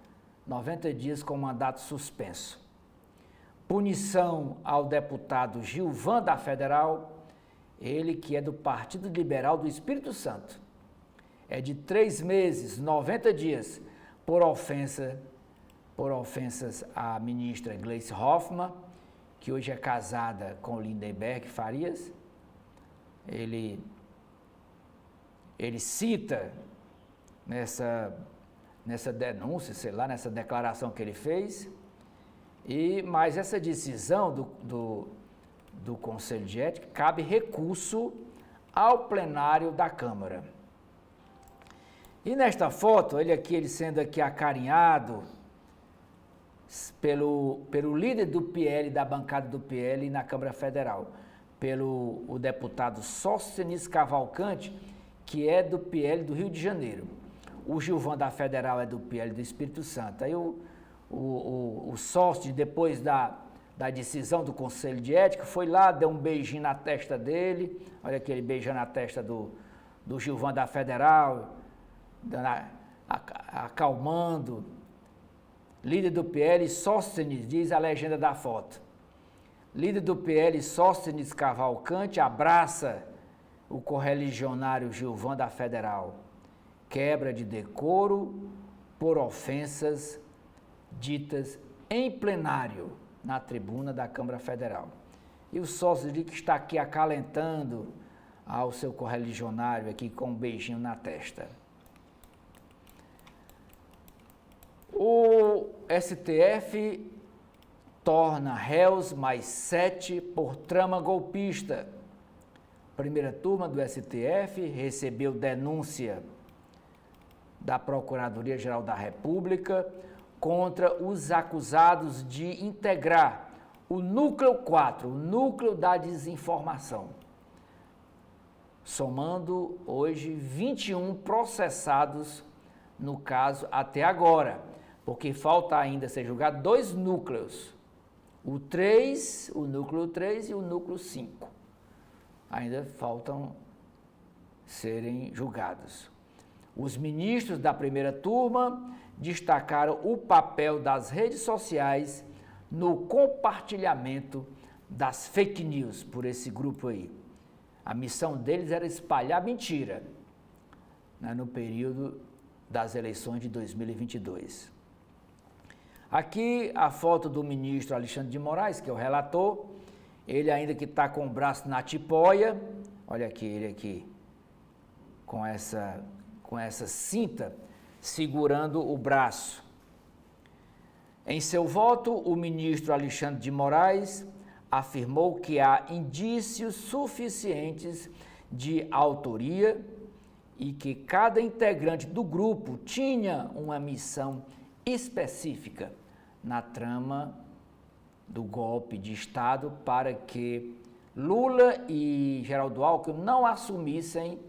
Speaker 2: 90 dias com mandato suspenso. Punição ao deputado Gilvan da Federal, ele que é do Partido Liberal do Espírito Santo. É de 3 meses, 90 dias, por ofensas à ministra Gleice Hoffmann, que hoje é casada com Lindenberg Farias. Ele cita nessa denúncia, nessa declaração que ele fez, mas essa decisão do Conselho de Ética cabe recurso ao plenário da Câmara. E nesta foto, ele sendo aqui acarinhado pelo líder do PL, da bancada do PL na Câmara Federal, o deputado Sóstenes Cavalcante, que é do PL do Rio de Janeiro. O Gilvan da Federal é do PL do Espírito Santo. Aí o Sóstenes, depois da decisão do Conselho de Ética, foi lá, deu um beijinho na testa dele. Olha aquele beijando na testa do Gilvan da Federal, acalmando. Líder do PL, Sóstenes, diz a legenda da foto. Líder do PL, Sóstenes Cavalcante, abraça o correligionário Gilvan da Federal. Quebra de decoro por ofensas ditas em plenário na tribuna da Câmara Federal. E o Sóstenes que está aqui acalentando ao seu correligionário aqui com um beijinho na testa. O STF torna réus mais 7 por trama golpista. Primeira turma do STF recebeu denúncia da Procuradoria-Geral da República contra os acusados de integrar o Núcleo 4, o Núcleo da Desinformação, somando hoje 21 processados no caso até agora, porque falta ainda ser julgado 2 núcleos, o Núcleo 3 e o Núcleo 5. Ainda faltam serem julgados. Os ministros da primeira turma destacaram o papel das redes sociais no compartilhamento das fake news por esse grupo aí. A missão deles era espalhar mentira, né, no período das eleições de 2022. Aqui a foto do ministro Alexandre de Moraes, que é o relator, ele ainda que está com o braço na tipóia, olha aqui, ele aqui, com essa cinta, segurando o braço. Em seu voto, o ministro Alexandre de Moraes afirmou que há indícios suficientes de autoria e que cada integrante do grupo tinha uma missão específica na trama do golpe de Estado para que Lula e Geraldo Alckmin não assumissem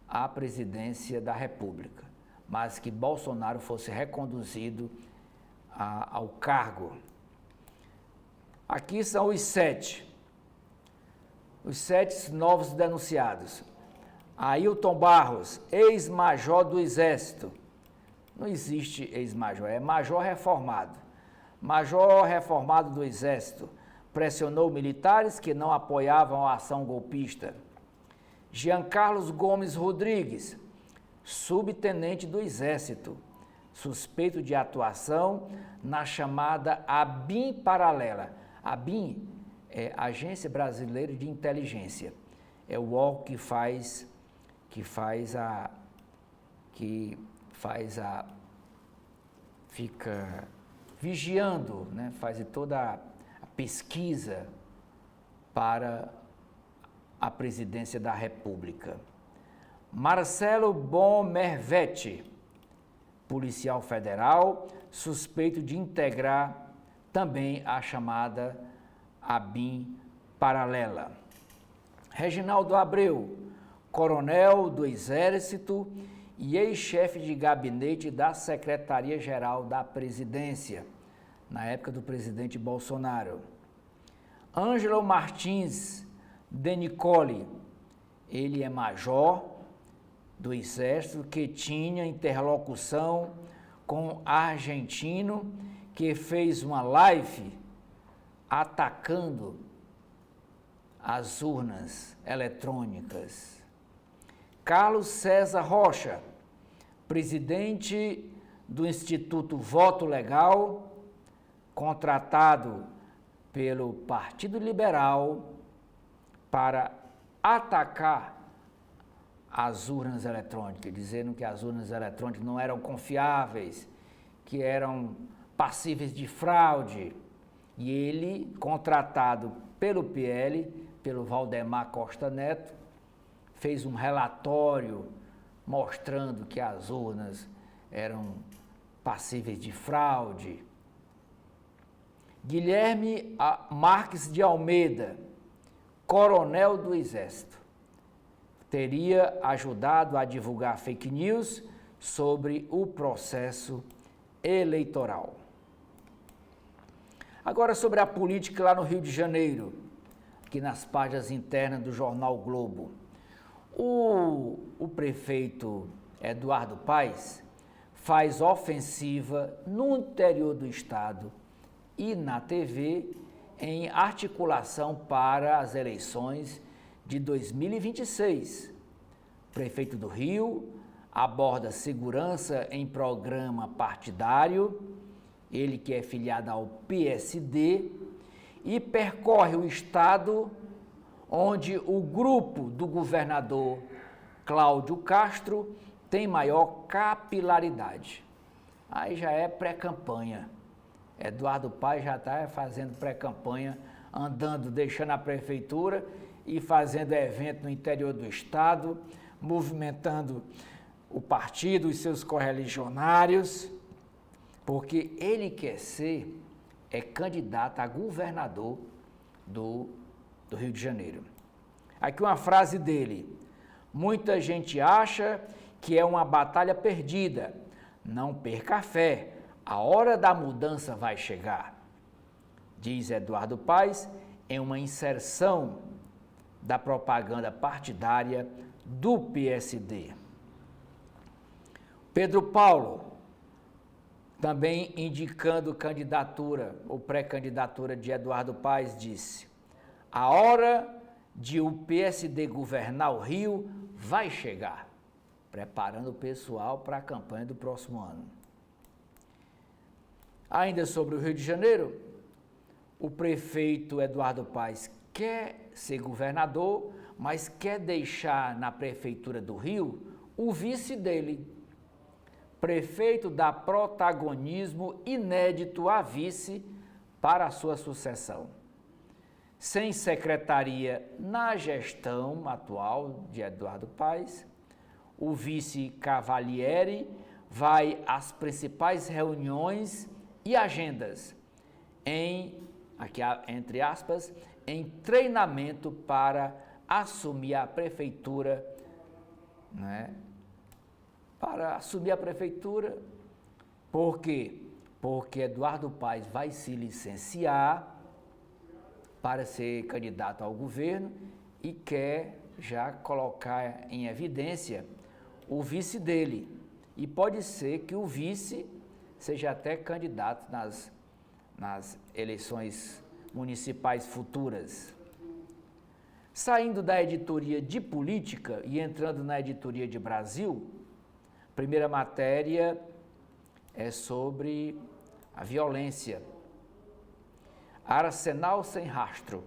Speaker 2: a presidência da República, mas que Bolsonaro fosse reconduzido ao cargo. Aqui são os sete novos denunciados. Ailton Barros, ex-major do Exército. Não existe ex-major, é major reformado. Major reformado do Exército. Pressionou militares que não apoiavam a ação golpista. Jean Carlos Gomes Rodrigues, subtenente do Exército, suspeito de atuação na chamada ABIN paralela. ABIN é Agência Brasileira de Inteligência. É o órgão fica vigiando, né? Faz toda a pesquisa para a presidência da República. Marcelo Bomervetti, policial federal, suspeito de integrar também a chamada ABIN paralela. Reginaldo Abreu, coronel do Exército e ex-chefe de gabinete da Secretaria-Geral da Presidência, na época do presidente Bolsonaro. Ângelo Martins de Nicole, ele é major do Exército que tinha interlocução com argentino que fez uma live atacando as urnas eletrônicas. Carlos César Rocha, presidente do Instituto Voto Legal, contratado pelo Partido Liberal para atacar as urnas eletrônicas, dizendo que as urnas eletrônicas não eram confiáveis, que eram passíveis de fraude. E ele, contratado pelo PL, pelo Valdemar Costa Neto, fez um relatório mostrando que as urnas eram passíveis de fraude. Guilherme Marques de Almeida, coronel do Exército, teria ajudado a divulgar fake news sobre o processo eleitoral. Agora sobre a política lá no Rio de Janeiro, aqui nas páginas internas do jornal Globo. O prefeito Eduardo Paes faz ofensiva no interior do estado e na TV em articulação para as eleições de 2026. O prefeito do Rio aborda segurança em programa partidário, ele que é filiado ao PSD, e percorre o estado onde o grupo do governador Cláudio Castro tem maior capilaridade. Aí já é pré-campanha. Eduardo Paes já está fazendo pré-campanha, andando, deixando a prefeitura e fazendo evento no interior do estado, movimentando o partido, os seus correligionários, porque ele quer ser candidato a governador do Rio de Janeiro. Aqui uma frase dele: muita gente acha que é uma batalha perdida. Não perca a fé, a hora da mudança vai chegar, diz Eduardo Paes em uma inserção da propaganda partidária do PSD. Pedro Paulo, também indicando candidatura ou pré-candidatura de Eduardo Paes, disse: a hora de o PSD governar o Rio vai chegar, preparando o pessoal para a campanha do próximo ano. Ainda sobre o Rio de Janeiro, o prefeito Eduardo Paes quer ser governador, mas quer deixar na prefeitura do Rio o vice dele. Prefeito dá protagonismo inédito a vice para a sua sucessão. Sem secretaria na gestão atual de Eduardo Paes, o vice Cavalieri vai às principais reuniões e agendas, aqui entre aspas, em treinamento para assumir a prefeitura, né? Para assumir a prefeitura, por quê? Porque Eduardo Paes vai se licenciar para ser candidato ao governo e quer já colocar em evidência o vice dele. E pode ser que o vice seja até candidato nas eleições municipais futuras. Saindo da editoria de política e entrando na editoria de Brasil, a primeira matéria é sobre a violência. Arsenal sem rastro.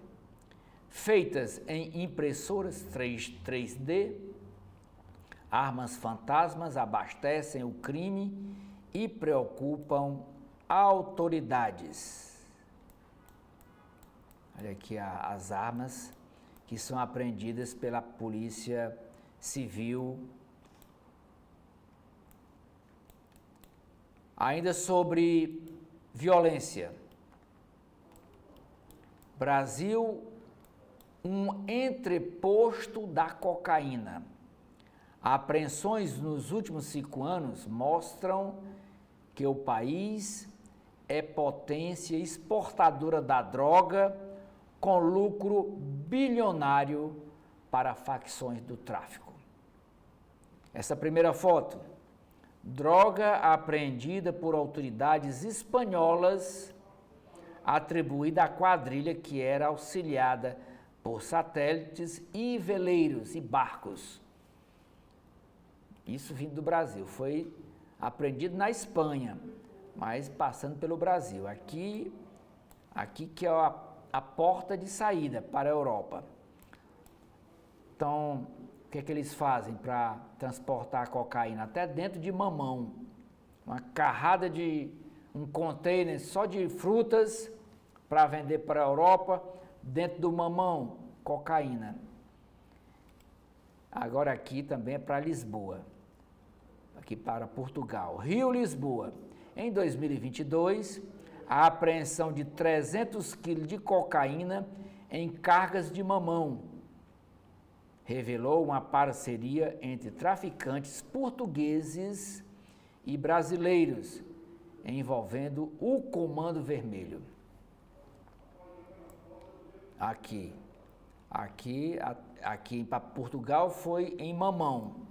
Speaker 2: Feitas em impressoras 3D, armas fantasmas abastecem o crime e preocupam autoridades. Olha aqui as armas que são apreendidas pela Polícia Civil. Ainda sobre violência. Brasil, um entreposto da cocaína. Apreensões nos últimos 5 anos mostram que o país é potência exportadora da droga com lucro bilionário para facções do tráfico. Essa primeira foto, droga apreendida por autoridades espanholas, atribuída à quadrilha que era auxiliada por satélites e veleiros e barcos. Isso vindo do Brasil, foi apreendido na Espanha, mas passando pelo Brasil. Aqui que é a porta de saída para a Europa. Então, o que é que eles fazem para transportar a cocaína? Até dentro de mamão. Uma carrada um container só de frutas para vender para a Europa, dentro do mamão, cocaína. Agora aqui também é para Lisboa, aqui para Portugal. Rio-Lisboa. Em 2022, a apreensão de 300 quilos de cocaína em cargas de mamão revelou uma parceria entre traficantes portugueses e brasileiros, envolvendo o Comando Vermelho. Aqui para Portugal foi em mamão,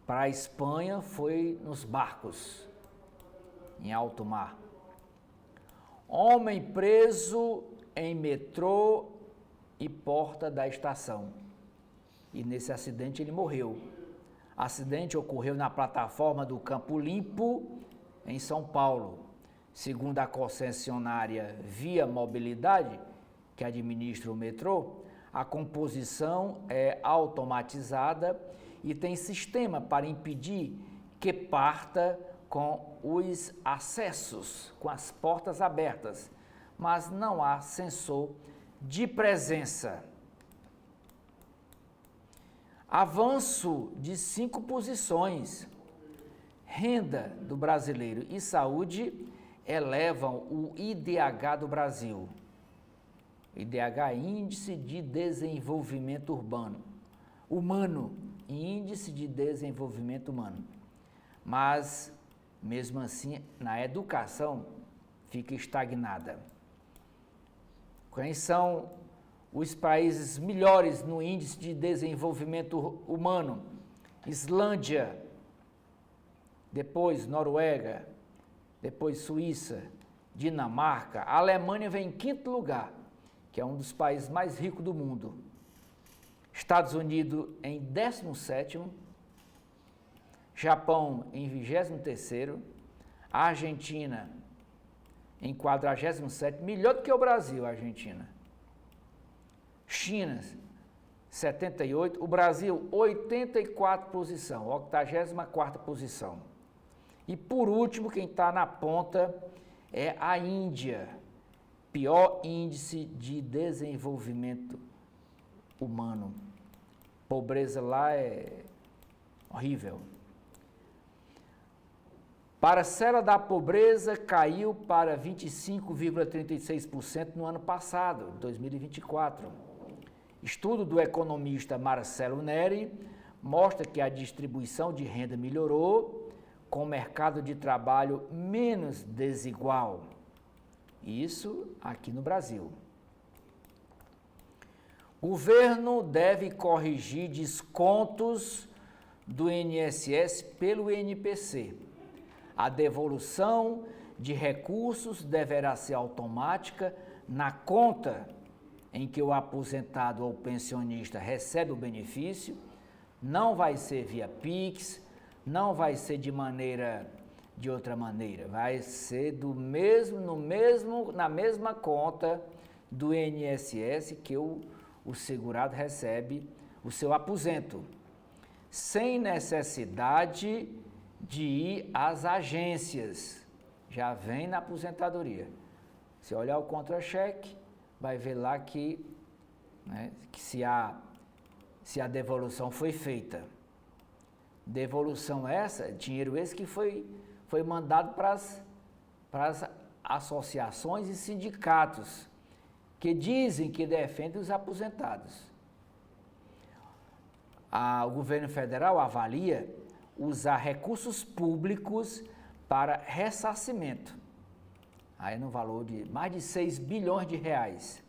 Speaker 2: para a Espanha foi nos barcos, em alto mar. Homem preso em metrô e porta da estação. E nesse acidente ele morreu. Acidente ocorreu na plataforma do Campo Limpo, em São Paulo. Segundo a concessionária Via Mobilidade, que administra o metrô, a composição é automatizada e tem sistema para impedir que parta com os acessos, com as portas abertas, mas não há sensor de presença. Avanço de 5 posições. Renda do brasileiro e saúde elevam o IDH do Brasil. IDH, Índice de Desenvolvimento Humano, Índice de Desenvolvimento Humano. Mas, mesmo assim, na educação, fica estagnada. Quem são os países melhores no Índice de Desenvolvimento Humano? Islândia, depois Noruega, depois Suíça, Dinamarca. A Alemanha vem em 5º lugar, que é um dos países mais ricos do mundo. Estados Unidos em 17º, Japão em 23º, a Argentina em 47º, melhor do que o Brasil, a Argentina. China, 78, o Brasil, 84 posição, 84ª posição. E por último, quem está na ponta é a Índia, pior índice de desenvolvimento humano. Pobreza lá é horrível. Parcela da pobreza caiu para 25,36% no ano passado, 2024. Estudo do economista Marcelo Neri mostra que a distribuição de renda melhorou, com o mercado de trabalho menos desigual. Isso aqui no Brasil. O governo deve corrigir descontos do INSS pelo INPC. A devolução de recursos deverá ser automática na conta em que o aposentado ou pensionista recebe o benefício. Não vai ser via Pix, não vai ser de outra maneira, vai ser na mesma conta do INSS que o segurado recebe o seu aposento, sem necessidade de ir às agências, já vem na aposentadoria. Se olhar o contra-cheque, vai ver lá que se a devolução foi feita. Devolução essa, dinheiro esse que foi mandado para as associações e sindicatos, que dizem que defendem os aposentados. O governo federal avalia usar recursos públicos para ressarcimento, aí no valor de mais de 6 bilhões de reais,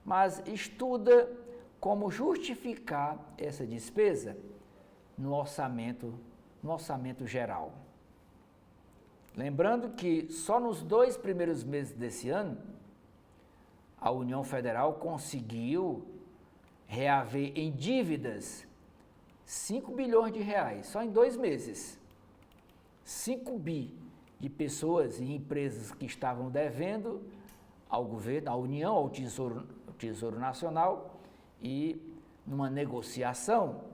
Speaker 2: mas estuda como justificar essa despesa no orçamento geral. Lembrando que só nos 2 primeiros meses desse ano, a União Federal conseguiu reaver em dívidas 5 bilhões de reais, só em 2 meses. 5 bi de pessoas e empresas que estavam devendo ao governo, à União, ao Tesouro Nacional, e numa negociação,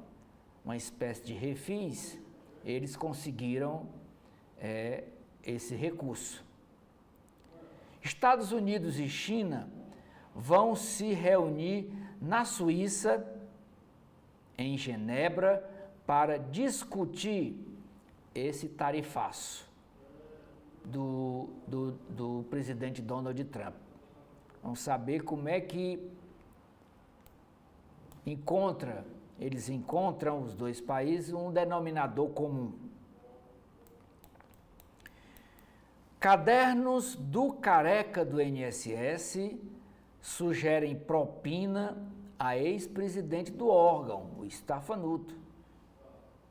Speaker 2: uma espécie de refis, eles conseguiram esse recurso. Estados Unidos e China vão se reunir na Suíça, em Genebra, para discutir esse tarifaço do presidente Donald Trump. Vamos saber como é que eles encontram, os 2 países, um denominador comum. Cadernos do careca do INSS sugerem propina a ex-presidente do órgão, o Stefanuto.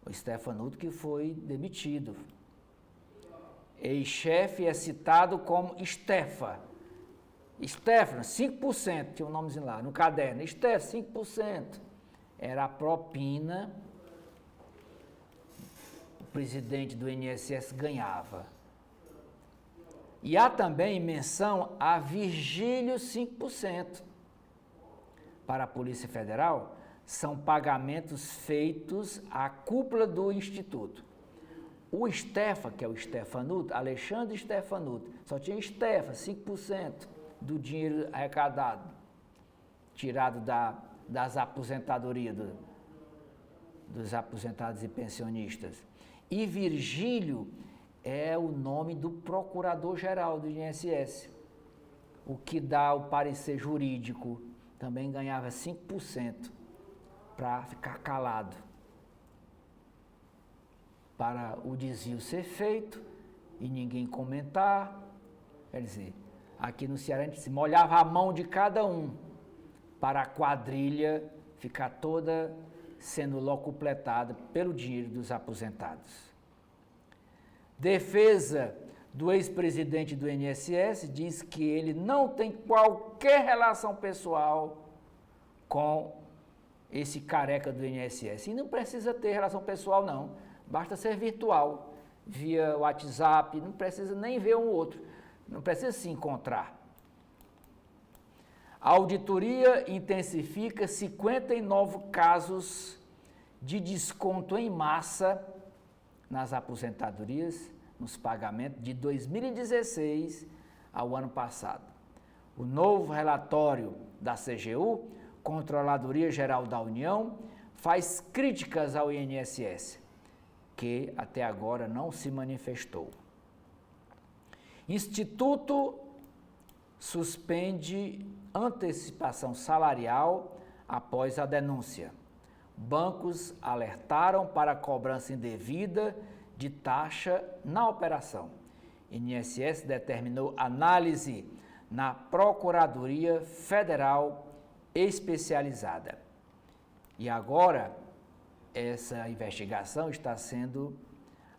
Speaker 2: O Stefanuto que foi demitido. Ex-chefe é citado como Stefano, 5%, tinha um nomezinho lá no caderno, 5%. Era a propina o presidente do INSS ganhava. E há também menção a Virgílio 5%. Para a Polícia Federal, são pagamentos feitos à cúpula do Instituto. O Stefa, que é o Stefanuto, Alexandre Stefanuto, só tinha 5% do dinheiro arrecadado, tirado das aposentadorias dos aposentados e pensionistas. E Virgílio é o nome do procurador-geral do INSS, o que dá o parecer jurídico. Também ganhava 5% para ficar calado, para o desvio ser feito e ninguém comentar. Quer dizer, aqui no Ceará a gente se molhava a mão de cada um para a quadrilha ficar toda sendo locupletada pelo dinheiro dos aposentados. Defesa do ex-presidente do INSS diz que ele não tem qualquer relação pessoal com esse careca do INSS. E não precisa ter relação pessoal, não. Basta ser virtual, via WhatsApp, não precisa nem ver um outro, não precisa se encontrar. A auditoria intensifica 59 casos de desconto em massa nas aposentadorias, nos pagamentos de 2016 ao ano passado. O novo relatório da CGU, Controladoria Geral da União, faz críticas ao INSS, que até agora não se manifestou. Instituto suspende antecipação salarial após a denúncia. Bancos alertaram para cobrança indevida de taxa na operação. INSS determinou análise na Procuradoria Federal Especializada. E agora, essa investigação está sendo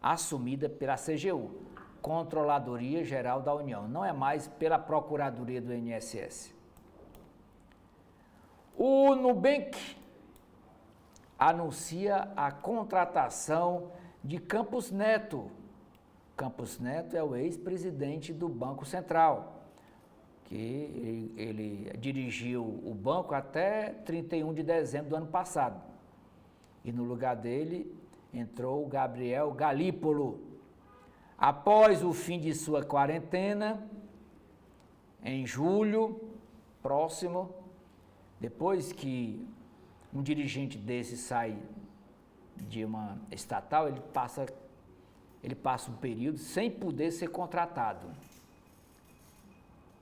Speaker 2: assumida pela CGU, Controladoria Geral da União, não é mais pela Procuradoria do INSS. O Nubank anuncia a contratação de Campos Neto. Campos Neto é o ex-presidente do Banco Central, que ele dirigiu o banco até 31 de dezembro do ano passado. E no lugar dele entrou o Gabriel Galípolo. Após o fim de sua quarentena, em julho próximo, depois que um dirigente desse sai de uma estatal, ele passa um período sem poder ser contratado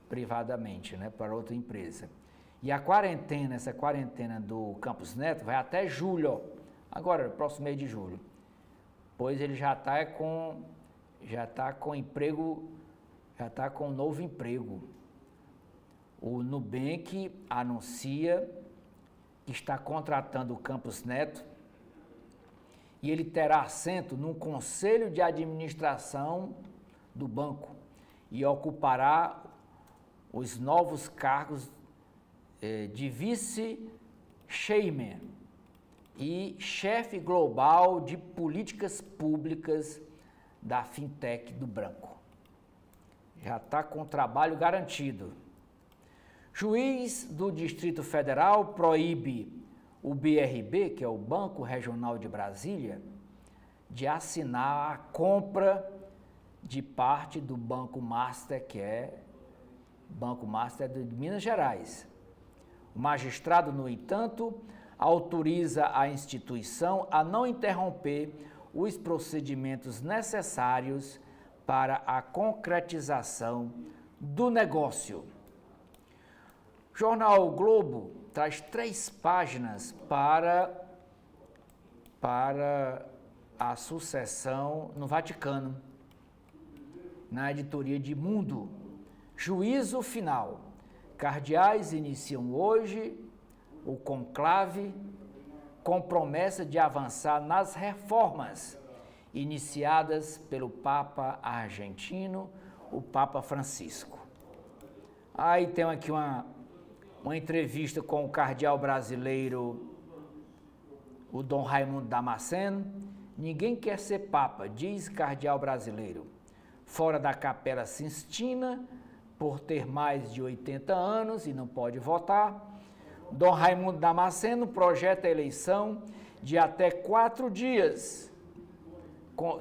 Speaker 2: privadamente, né, para outra empresa. E essa quarentena do Campos Neto vai até julho, agora, próximo mês de julho, pois ele já está com um novo emprego. O Nubank anuncia que está contratando o Campos Neto e ele terá assento num conselho de administração do banco e ocupará os novos cargos de vice-chairman e chefe global de políticas públicas da fintech do banco. Já está com trabalho garantido. Juiz do Distrito Federal proíbe o BRB, que é o Banco Regional de Brasília, de assinar a compra de parte do Banco Master, que é Banco Master de Minas Gerais. O magistrado, no entanto, autoriza a instituição a não interromper os procedimentos necessários para a concretização do negócio. O jornal o Globo traz 3 páginas para a sucessão no Vaticano, na editoria de Mundo. Juízo final. Cardeais iniciam hoje o conclave com promessa de avançar nas reformas iniciadas pelo Papa argentino, o Papa Francisco. Aí tem aqui uma entrevista com o cardeal brasileiro, o Dom Raimundo Damasceno. Ninguém quer ser Papa, diz cardeal brasileiro. Fora da Capela Sistina, por ter mais de 80 anos e não pode votar. Dom Raimundo Damasceno projeta a eleição de até 4 dias,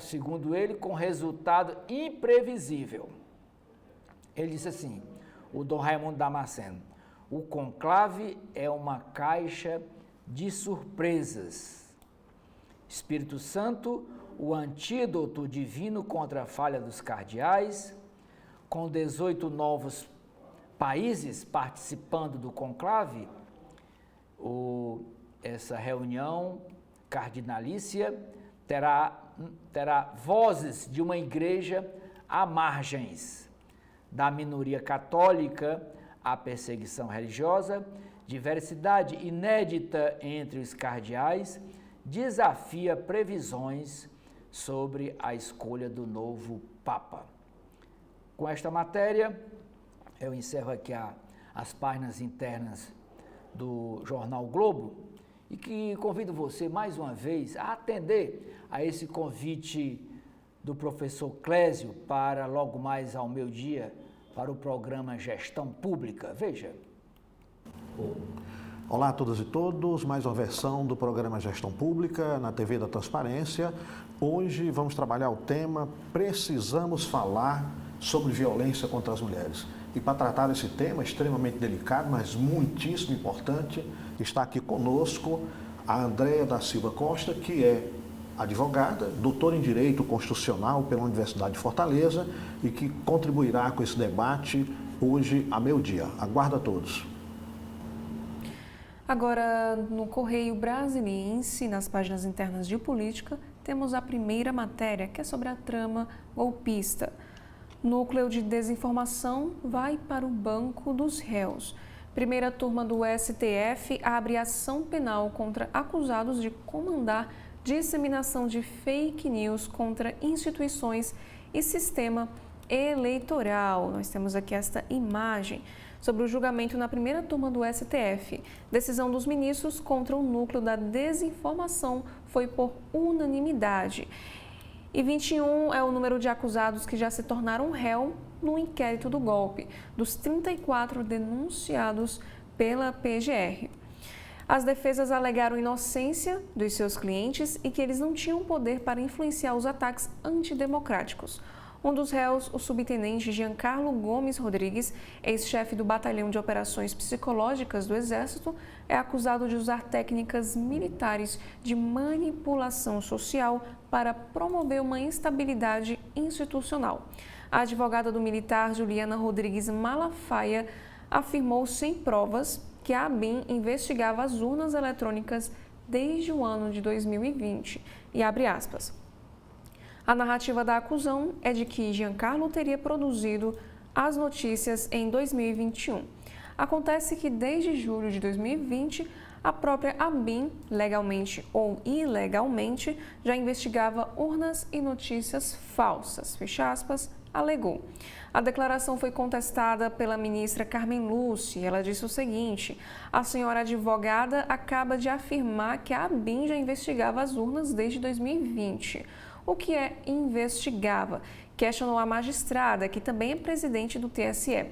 Speaker 2: segundo ele, com resultado imprevisível. Ele disse assim, o Dom Raimundo Damasceno: o conclave é uma caixa de surpresas. Espírito Santo, o antídoto divino contra a falha dos cardeais, com 18 novos países participando do conclave. Essa reunião cardinalícia terá vozes de uma igreja à margens da minoria católica, a perseguição religiosa, diversidade inédita entre os cardeais, desafia previsões sobre a escolha do novo Papa. Com esta matéria, eu encerro aqui as páginas internas do Jornal Globo e que convido você mais uma vez a atender a esse convite do professor Clésio para logo mais ao meio-dia para o programa Gestão Pública. Veja.
Speaker 3: Olá a todas e todos, mais uma versão do programa Gestão Pública na TV da Transparência. Hoje vamos trabalhar o tema Precisamos Falar sobre Violência contra as Mulheres. E para tratar desse tema extremamente delicado, mas muitíssimo importante, está aqui conosco a Andréa da Silva Costa, que é advogada, doutora em Direito Constitucional pela Universidade de Fortaleza e que contribuirá com esse debate hoje a meio-dia. Aguardo a todos.
Speaker 1: Agora, no Correio Brasiliense, nas páginas internas de política, temos a primeira matéria, que é sobre a trama golpista. Núcleo de desinformação vai para o banco dos réus. Primeira turma do STF abre ação penal contra acusados de comandar disseminação de fake news contra instituições e sistema eleitoral. Nós temos aqui esta imagem sobre o julgamento na primeira turma do STF. Decisão dos ministros contra o núcleo da desinformação foi por unanimidade. E 21 é o número de acusados que já se tornaram réu no inquérito do golpe, dos 34 denunciados pela PGR. As defesas alegaram inocência dos seus clientes e que eles não tinham poder para influenciar os ataques antidemocráticos. Um dos réus, o subtenente Giancarlo Gomes Rodrigues, ex-chefe do Batalhão de Operações Psicológicas do Exército, é acusado de usar técnicas militares de manipulação social para promover uma instabilidade institucional. A advogada do militar, Juliana Rodrigues Malafaia, afirmou sem provas que a ABIN investigava as urnas eletrônicas desde o ano de 2020. E abre aspas. A narrativa da acusão é de que Giancarlo teria produzido as notícias em 2021. Acontece que desde julho de 2020, a própria ABIN, legalmente ou ilegalmente, já investigava urnas e notícias falsas, fecha aspas, alegou. A declaração foi contestada pela ministra Carmen Lúcia. Ela disse o seguinte: a senhora advogada acaba de afirmar que a ABIN já investigava as urnas desde 2020. O que é investigava? Questionou a magistrada, que também é presidente do TSE.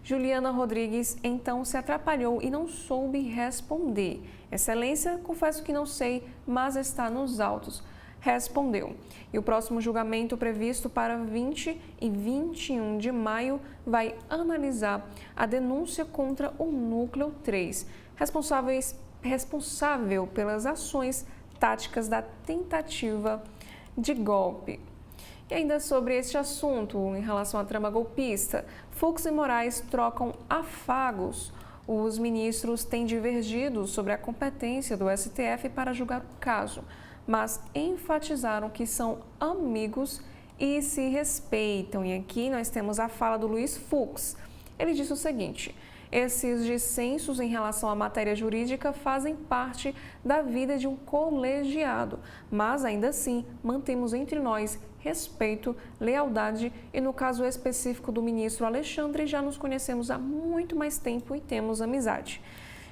Speaker 1: Juliana Rodrigues então se atrapalhou e não soube responder. Excelência, confesso que não sei, mas está nos autos. Respondeu. E o próximo julgamento previsto para 20 e 21 de maio vai analisar a denúncia contra o Núcleo 3, responsável pelas ações táticas da tentativa de golpe. E ainda sobre este assunto, em relação à trama golpista, Fux e Moraes trocam afagos. Os ministros têm divergido sobre a competência do STF para julgar o caso, mas enfatizaram que são amigos e se respeitam. E aqui nós temos a fala do Luiz Fux. Ele disse o seguinte: esses dissensos em relação à matéria jurídica fazem parte da vida de um colegiado, mas ainda assim mantemos entre nós respeito, lealdade e, no caso específico do ministro Alexandre, já nos conhecemos há muito mais tempo e temos amizade.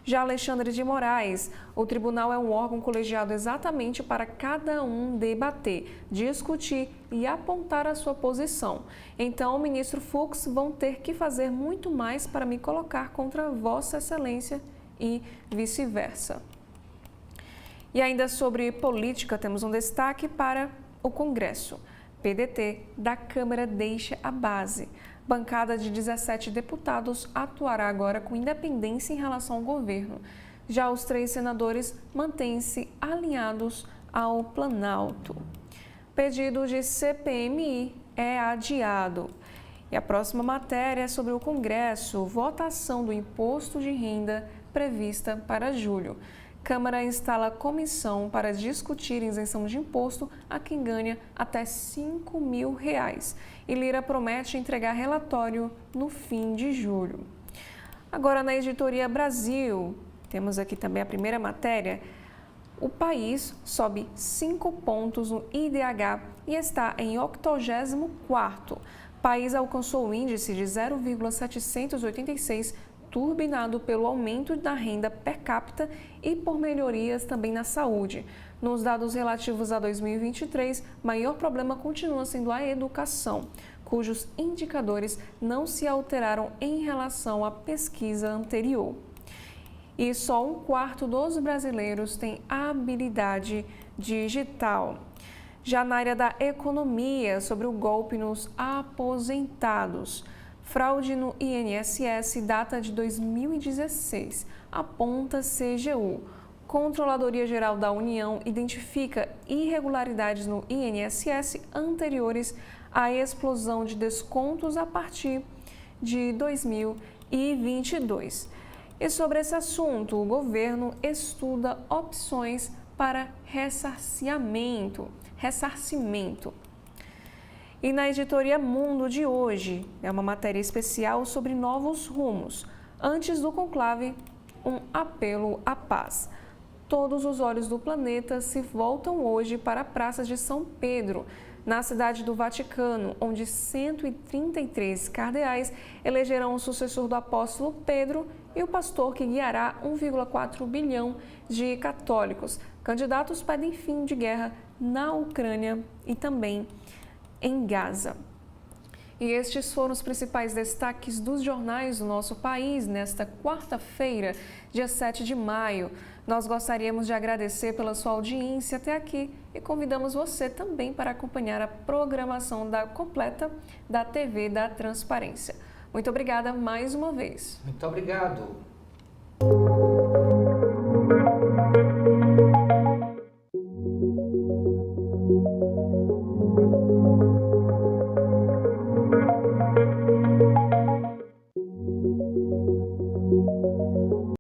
Speaker 1: Já Alexandre de Moraes, o tribunal é um órgão colegiado exatamente para cada um debater, discutir e apontar a sua posição. Então, o ministro Fux vão ter que fazer muito mais para me colocar contra Vossa Excelência e vice-versa. E ainda sobre política, temos um destaque para o Congresso. PDT da Câmara deixa a base. Bancada de 17 deputados atuará agora com independência em relação ao governo. Já os 3 senadores mantêm-se alinhados ao Planalto. Pedido de CPMI é adiado. E a próxima matéria é sobre o Congresso, votação do imposto de renda prevista para julho. Câmara instala comissão para discutir isenção de imposto a quem ganha até R$ 5.000. E Lira promete entregar relatório no fim de julho. Agora, na Editoria Brasil, temos aqui também a primeira matéria. O país sobe 5 pontos no IDH e está em 84º. O país alcançou o índice de 0,786, turbinado pelo aumento da renda per capita e por melhorias também na saúde. Nos dados relativos a 2023, maior problema continua sendo a educação, cujos indicadores não se alteraram em relação à pesquisa anterior. E só 1/4 dos brasileiros tem habilidade digital. Já na área da economia, sobre o golpe nos aposentados. Fraude no INSS data de 2016, aponta CGU. Controladoria Geral da União identifica irregularidades no INSS anteriores à explosão de descontos a partir de 2022. E sobre esse assunto, o governo estuda opções para ressarcimento. E na editoria Mundo de hoje, é uma matéria especial sobre novos rumos. Antes do conclave, um apelo à paz. Todos os olhos do planeta se voltam hoje para a Praça de São Pedro, na cidade do Vaticano, onde 133 cardeais elegerão o sucessor do apóstolo Pedro e o pastor que guiará 1,4 bilhão de católicos. Candidatos pedem fim de guerra na Ucrânia e também em Gaza. E estes foram os principais destaques dos jornais do nosso país nesta quarta-feira, dia 7 de maio. Nós gostaríamos de agradecer pela sua audiência até aqui e convidamos você também para acompanhar a programação completa da TV da Transparência. Muito obrigada mais uma vez.
Speaker 2: Muito obrigado.